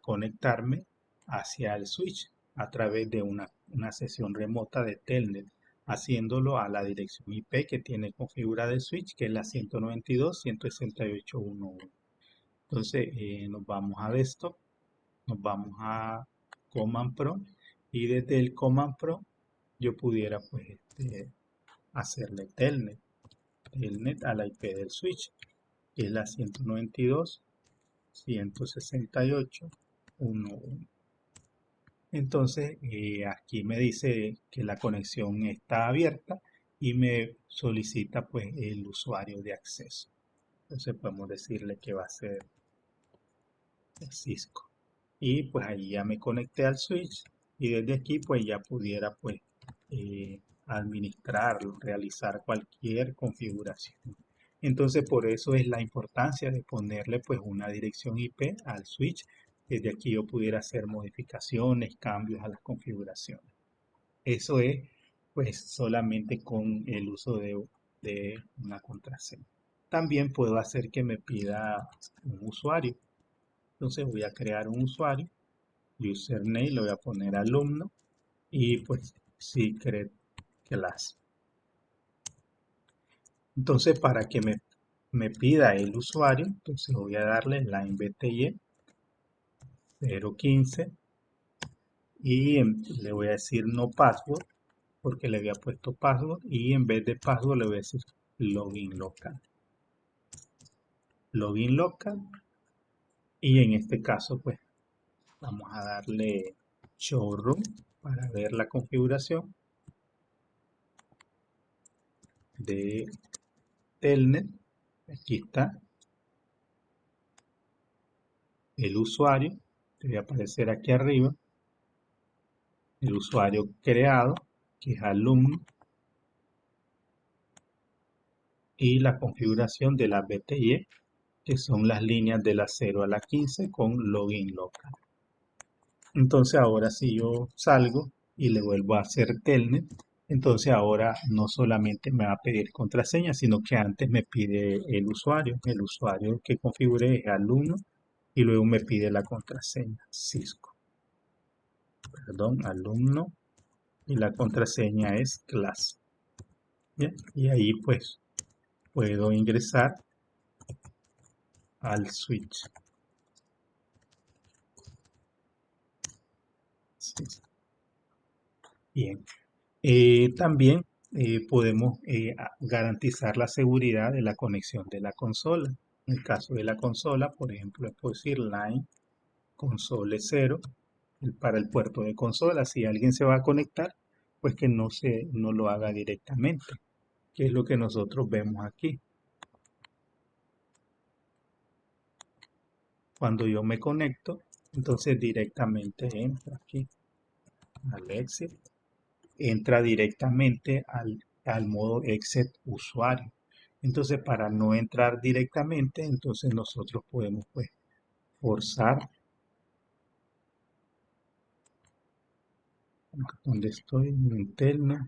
conectarme hacia el switch a través de una sesión remota de Telnet, haciéndolo a la dirección IP que tiene configurada el switch, que es la 192.168.1.1. Entonces nos vamos a Desktop, nos vamos a Command Pro y desde el Command Pro yo pudiera pues hacerle Telnet a la IP del switch, que es la 192.168.1.1. Entonces, aquí me dice que la conexión está abierta y me solicita pues el usuario de acceso. Entonces podemos decirle que va a ser Cisco. Y pues ahí ya me conecté al switch y desde aquí pues ya pudiera pues administrarlo, realizar cualquier configuración. Entonces por eso es la importancia de ponerle pues una dirección IP al switch. Desde aquí yo pudiera hacer modificaciones, cambios a las configuraciones. Eso es pues solamente con el uso de una contraseña. También puedo hacer que me pida un usuario. Entonces voy a crear un usuario, username, lo voy a poner alumno y pues secret class. Entonces para que me pida el usuario, entonces voy a darle line bty 015 y le voy a decir no password porque le había puesto password y en vez de password le voy a decir login local. Login local y en este caso pues vamos a darle showroom para ver la configuración de Telnet. Aquí está el usuario, debe aparecer aquí arriba, el usuario creado, que es alumno, y la configuración de la BTY, que son las líneas de la 0 a la 15 con login local. Entonces ahora si yo salgo y le vuelvo a hacer Telnet, entonces ahora no solamente me va a pedir contraseña, sino que antes me pide el usuario. El usuario que configure es alumno y luego me pide la contraseña Cisco. Perdón, alumno y la contraseña es class. ¿Bien? Y ahí pues puedo ingresar al switch. Sí. Bien. También podemos garantizar la seguridad de la conexión de la consola. En el caso de la consola, por ejemplo, puedo decir line console 0 para el puerto de consola. Si alguien se va a conectar, pues que no lo haga directamente, que es lo que nosotros vemos aquí. Cuando yo me conecto, entonces directamente entra aquí al exit, entra directamente al modo exit usuario. Entonces, para no entrar directamente, entonces nosotros podemos pues forzar donde estoy en Telnet.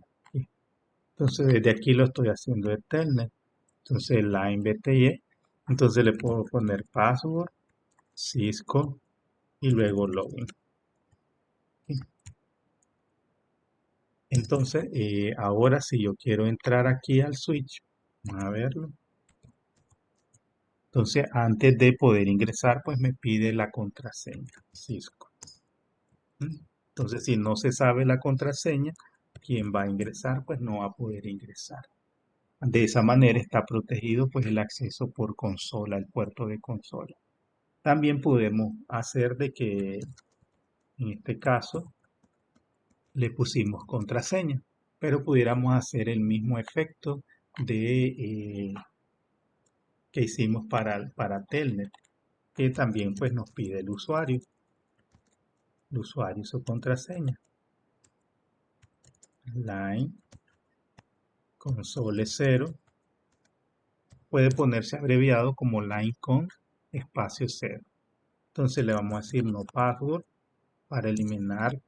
Entonces, desde aquí lo estoy haciendo de Telnet. Entonces, line BTY. Entonces, le puedo poner password, Cisco y luego login. Entonces, ahora si yo quiero entrar aquí al switch, vamos a verlo. Entonces, antes de poder ingresar, pues me pide la contraseña, Cisco. Entonces, si no se sabe la contraseña, quien va a ingresar, pues no va a poder ingresar. De esa manera está protegido pues el acceso por consola, el puerto de consola. También podemos hacer de que en este caso le pusimos contraseña, pero pudiéramos hacer el mismo efecto que hicimos para Telnet, que también pues nos pide el usuario y su contraseña. Line console 0 puede ponerse abreviado como line con espacio 0. Entonces le vamos a decir no password para eliminar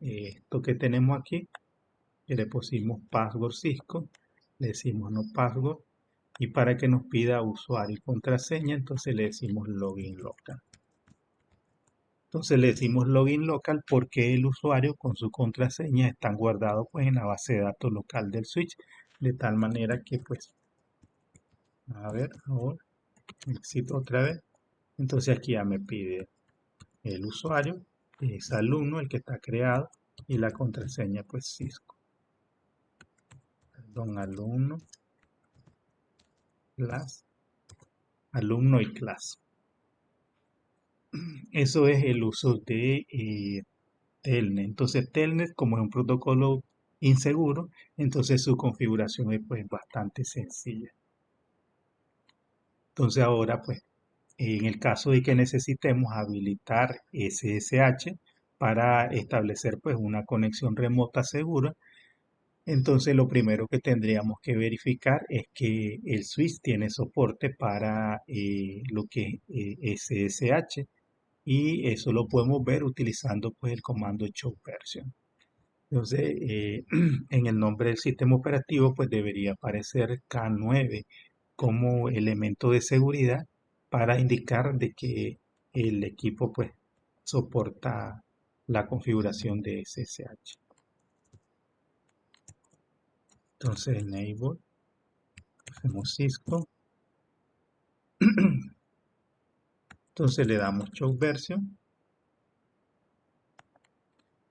esto que tenemos aquí, que le pusimos password Cisco, le decimos no password, y para que nos pida usuario y contraseña, entonces le decimos login local. Entonces le decimos login local porque el usuario con su contraseña están guardados pues en la base de datos local del switch, de tal manera que pues, a ver, ahora, exito otra vez. Entonces aquí ya me pide el usuario, es alumno el que está creado, y la contraseña pues Cisco. Perdón, class, alumno y clase. Eso es el uso de Telnet. Entonces Telnet, como es un protocolo inseguro, entonces su configuración es pues bastante sencilla. Entonces ahora pues en el caso de que necesitemos habilitar SSH para establecer pues una conexión remota segura, entonces lo primero que tendríamos que verificar es que el switch tiene soporte para lo que es SSH, y eso lo podemos ver utilizando pues el comando show version. Entonces, en el nombre del sistema operativo pues debería aparecer K9 como elemento de seguridad para indicar de que el equipo pues soporta la configuración de SSH. Entonces, enable, hacemos Cisco. Entonces le damos show version,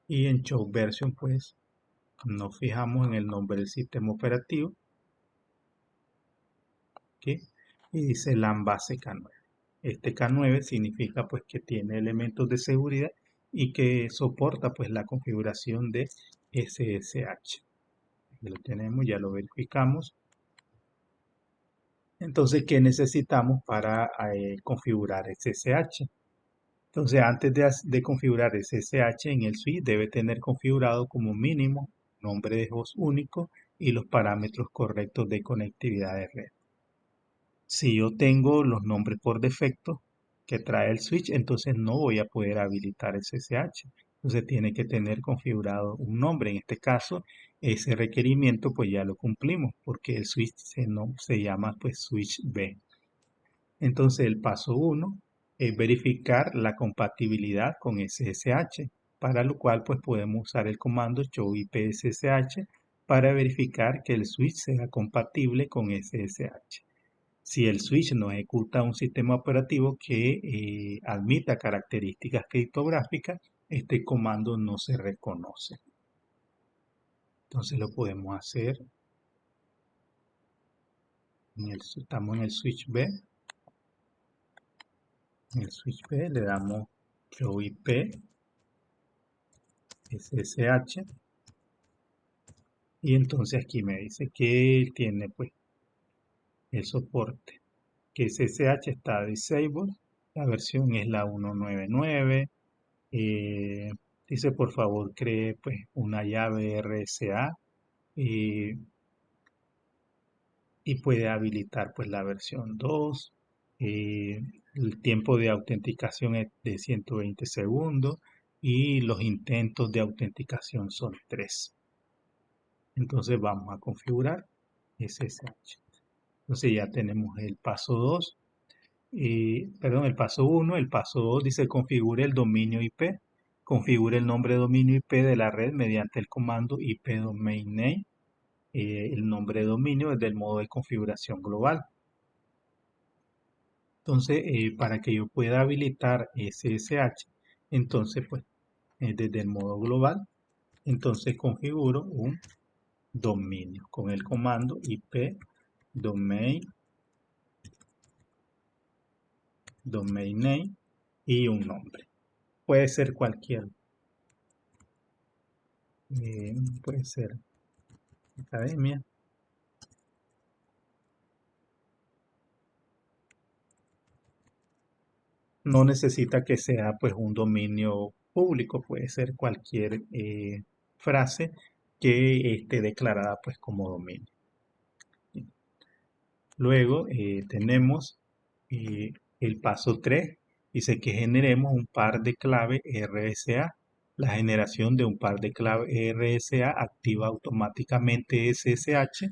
y en show version pues nos fijamos en el nombre del sistema operativo, ¿ok? Y dice LAN base K9. Este K9 significa pues que tiene elementos de seguridad y que soporta pues la configuración de SSH. Ya lo tenemos, ya lo verificamos. Entonces, ¿qué necesitamos para configurar SSH? Entonces, antes de configurar SSH en el switch, debe tener configurado como mínimo nombre de host único y los parámetros correctos de conectividad de red. Si yo tengo los nombres por defecto que trae el switch, entonces no voy a poder habilitar SSH. Entonces tiene que tener configurado un nombre. En este caso, ese requerimiento pues ya lo cumplimos porque el switch se llama pues switch B. Entonces el paso 1 es verificar la compatibilidad con SSH, para lo cual pues podemos usar el comando show IP SSH para verificar que el switch sea compatible con SSH. Si el switch no ejecuta un sistema operativo que admita características criptográficas, este comando no se reconoce. Entonces lo podemos hacer. Estamos en el switch B. En el switch B le damos show IP SSH, y entonces aquí me dice que tiene pues el soporte, que SSH está disabled, la versión es la 199. Dice por favor cree pues una llave RSA, eh, y puede habilitar pues la versión 2. El tiempo de autenticación es de 120 segundos y los intentos de autenticación son 3. Entonces vamos a configurar SSH. Entonces ya tenemos el paso 2. Perdón, el paso 1, el paso 2 dice configure el dominio IP. Configure el nombre de dominio IP de la red mediante el comando IP domain name. El nombre de dominio es del modo de configuración global. Entonces, para que yo pueda habilitar SSH, entonces pues desde el modo global, entonces configuro un dominio con el comando IP domain, domain name y un nombre. Puede ser cualquier, puede ser academia. No necesita que sea pues un dominio público, puede ser cualquier frase que esté declarada pues como dominio. Luego tenemos eh, el paso 3, dice que generemos un par de clave RSA. La generación de un par de clave RSA activa automáticamente SSH.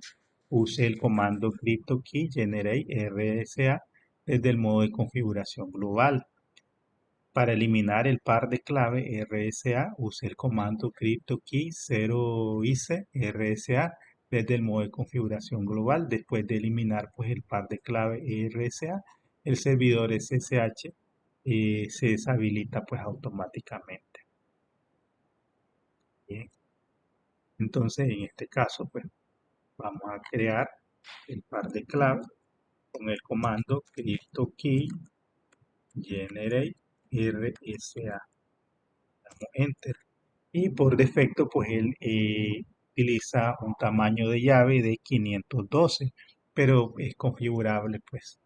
Use el comando CryptoKey Generate RSA desde el modo de configuración global. Para eliminar el par de clave RSA, use el comando CryptoKey 0IC RSA desde el modo de configuración global. Después de eliminar pues, el par de clave RSA, el servidor SSH se deshabilita pues, automáticamente. Bien. Entonces, en este caso, pues, vamos a crear el par de clave con el comando CryptoKey Generate RSA. Damos Enter. Y por defecto pues él utiliza un tamaño de llave de 512, pero es configurable pues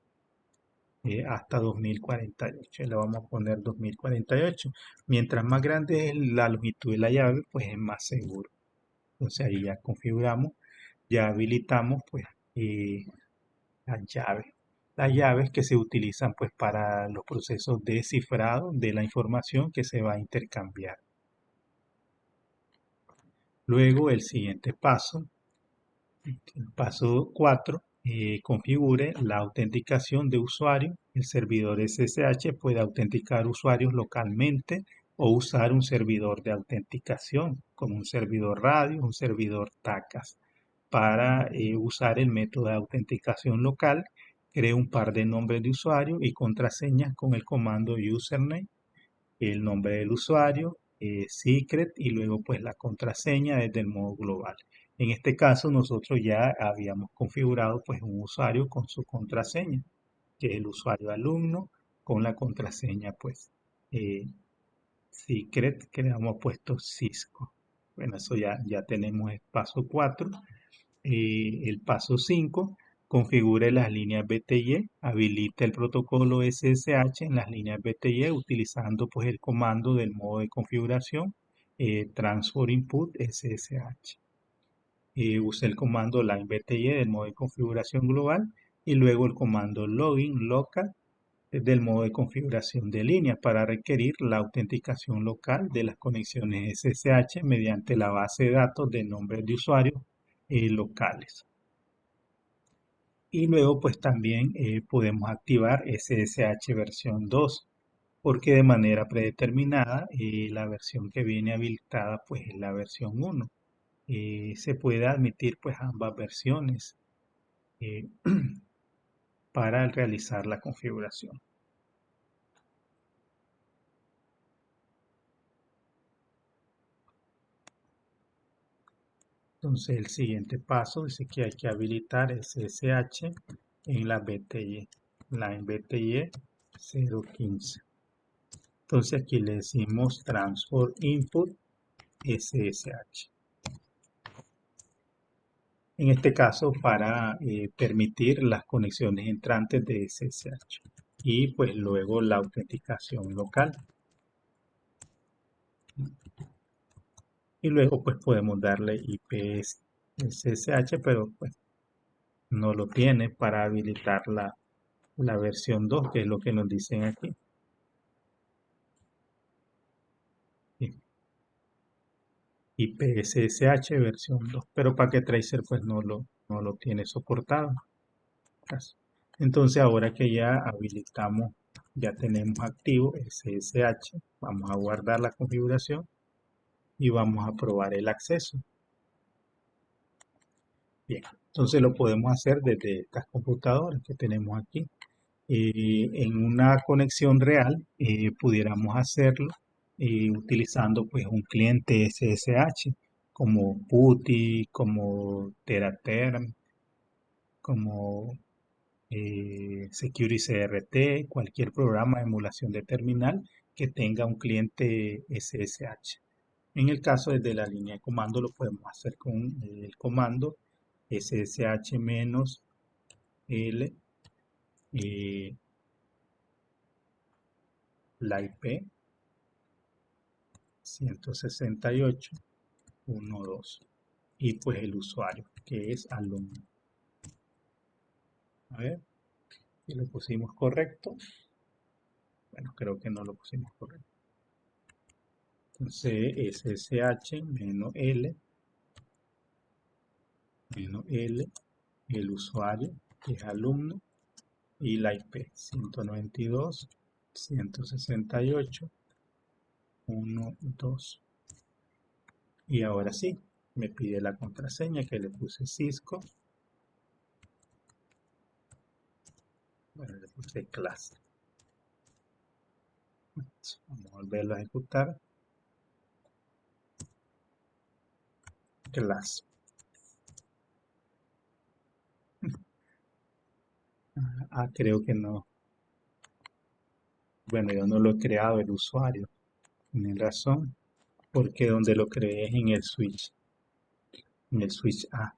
hasta 2048. Le vamos a poner 2048. Mientras más grande es la longitud de la llave, pues es más seguro. Entonces ahí ya configuramos, ya habilitamos pues las llaves. Las llaves que se utilizan pues para los procesos de cifrado de la información que se va a intercambiar. Luego el siguiente paso, el paso 4, configure la autenticación de usuario. El servidor SSH puede autenticar usuarios localmente o usar un servidor de autenticación, como un servidor radio, un servidor TACAS. Para usar el método de autenticación local, cree un par de nombres de usuario y contraseñas con el comando username, el nombre del usuario, secret y luego pues la contraseña desde el modo global. En este caso nosotros ya habíamos configurado pues un usuario con su contraseña, que es el usuario alumno con la contraseña pues secret que le hemos puesto Cisco. Bueno, eso ya tenemos el paso 4. El paso 5, configure las líneas BTY, habilita el protocolo SSH en las líneas BTY utilizando pues el comando del modo de configuración Transfer Input SSH. Usa el comando line BTY del modo de configuración global y luego el comando login local del modo de configuración de línea para requerir la autenticación local de las conexiones SSH mediante la base de datos de nombres de usuarios locales. Y luego pues también podemos activar SSH versión 2 porque de manera predeterminada la versión que viene habilitada pues es la versión 1. Se puede admitir pues ambas versiones eh, para realizar la configuración. Entonces el siguiente paso dice que hay que habilitar SSH en la BTY, line BTY 015. Entonces aquí le decimos Transfer Input SSH. En este caso para permitir las conexiones entrantes de SSH y pues luego la autenticación local. Y luego pues podemos darle IP SSH, pero pues no lo tiene para habilitar la versión 2, que es lo que nos dicen aquí. IP SSH versión 2, pero Packet Tracer pues no lo tiene soportado. Entonces ahora que ya habilitamos, ya tenemos activo SSH, vamos a guardar la configuración y vamos a probar el acceso. Bien, entonces lo podemos hacer desde estas computadoras que tenemos aquí. En una conexión real pudiéramos hacerlo utilizando pues un cliente SSH como PuTTY, como Teraterm, como Security CRT, cualquier programa de emulación de terminal que tenga un cliente SSH. En el caso desde la línea de comando lo podemos hacer con el comando ssh-l la IP 168.1.2 y pues el usuario que es alumno. A ver si lo pusimos correcto. Bueno, creo que no lo pusimos correcto. Entonces ssh-l el usuario que es alumno y la IP 192.168.1.2. Y ahora sí, me pide la contraseña que le puse Cisco. Bueno, le puse class. Vamos a volverlo a ejecutar. Class. Creo que no. Bueno, yo no lo he creado el usuario. Tienen razón. Porque donde lo creé es en el switch. En el switch A.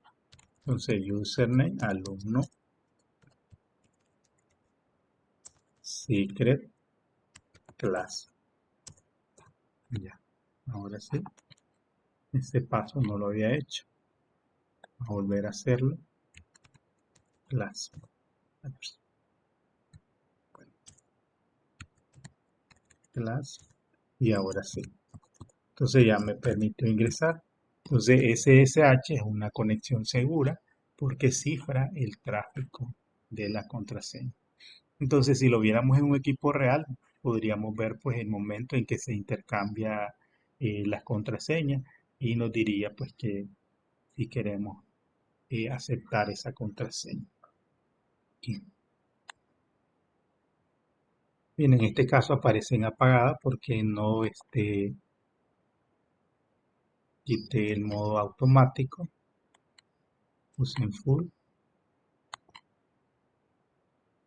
Entonces, username, alumno, secret, class. Ya. Ahora sí. Este paso no lo había hecho. Vamos a volver a hacerlo. Class. Class. Y ahora sí. Entonces ya me permitió ingresar. Entonces SSH es una conexión segura porque cifra el tráfico de la contraseña. Entonces si lo viéramos en un equipo real, podríamos ver pues el momento en que se intercambia las contraseñas y nos diría pues que si queremos aceptar esa contraseña. Bien, en este caso aparecen apagadas porque no quité el modo automático, puse en full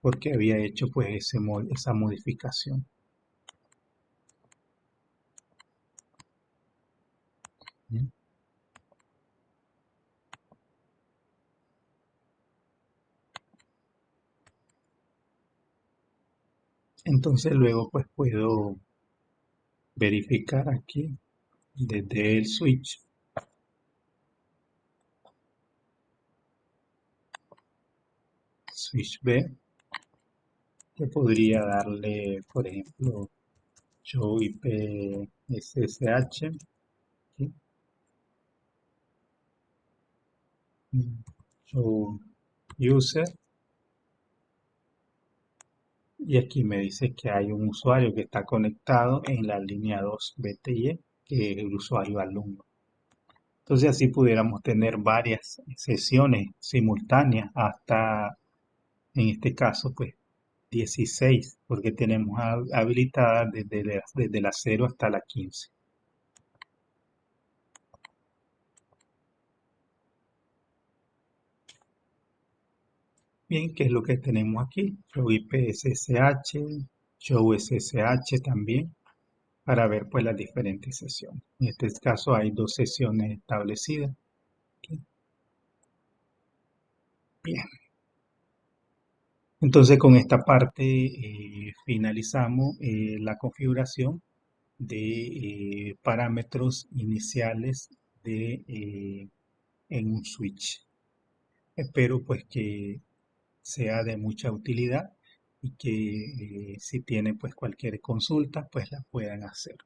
porque había hecho pues esa modificación. Bien. Entonces luego pues puedo verificar aquí desde el switch B, que podría darle por ejemplo show IP SSH, ¿sí? Show user, y aquí me dice que hay un usuario que está conectado en la línea 2 BTY, que es el usuario alumno. Entonces así pudiéramos tener varias sesiones simultáneas hasta, en este caso, pues 16, porque tenemos habilitada desde la 0 hasta la 15. Bien, ¿qué es lo que tenemos aquí? Show IP SSH, Show SSH también, para ver pues las diferentes sesiones. En este caso hay dos sesiones establecidas. Bien, entonces con esta parte finalizamos la configuración de parámetros iniciales en un switch. Espero pues que sea de mucha utilidad y que si tienen pues cualquier consulta pues la puedan hacer.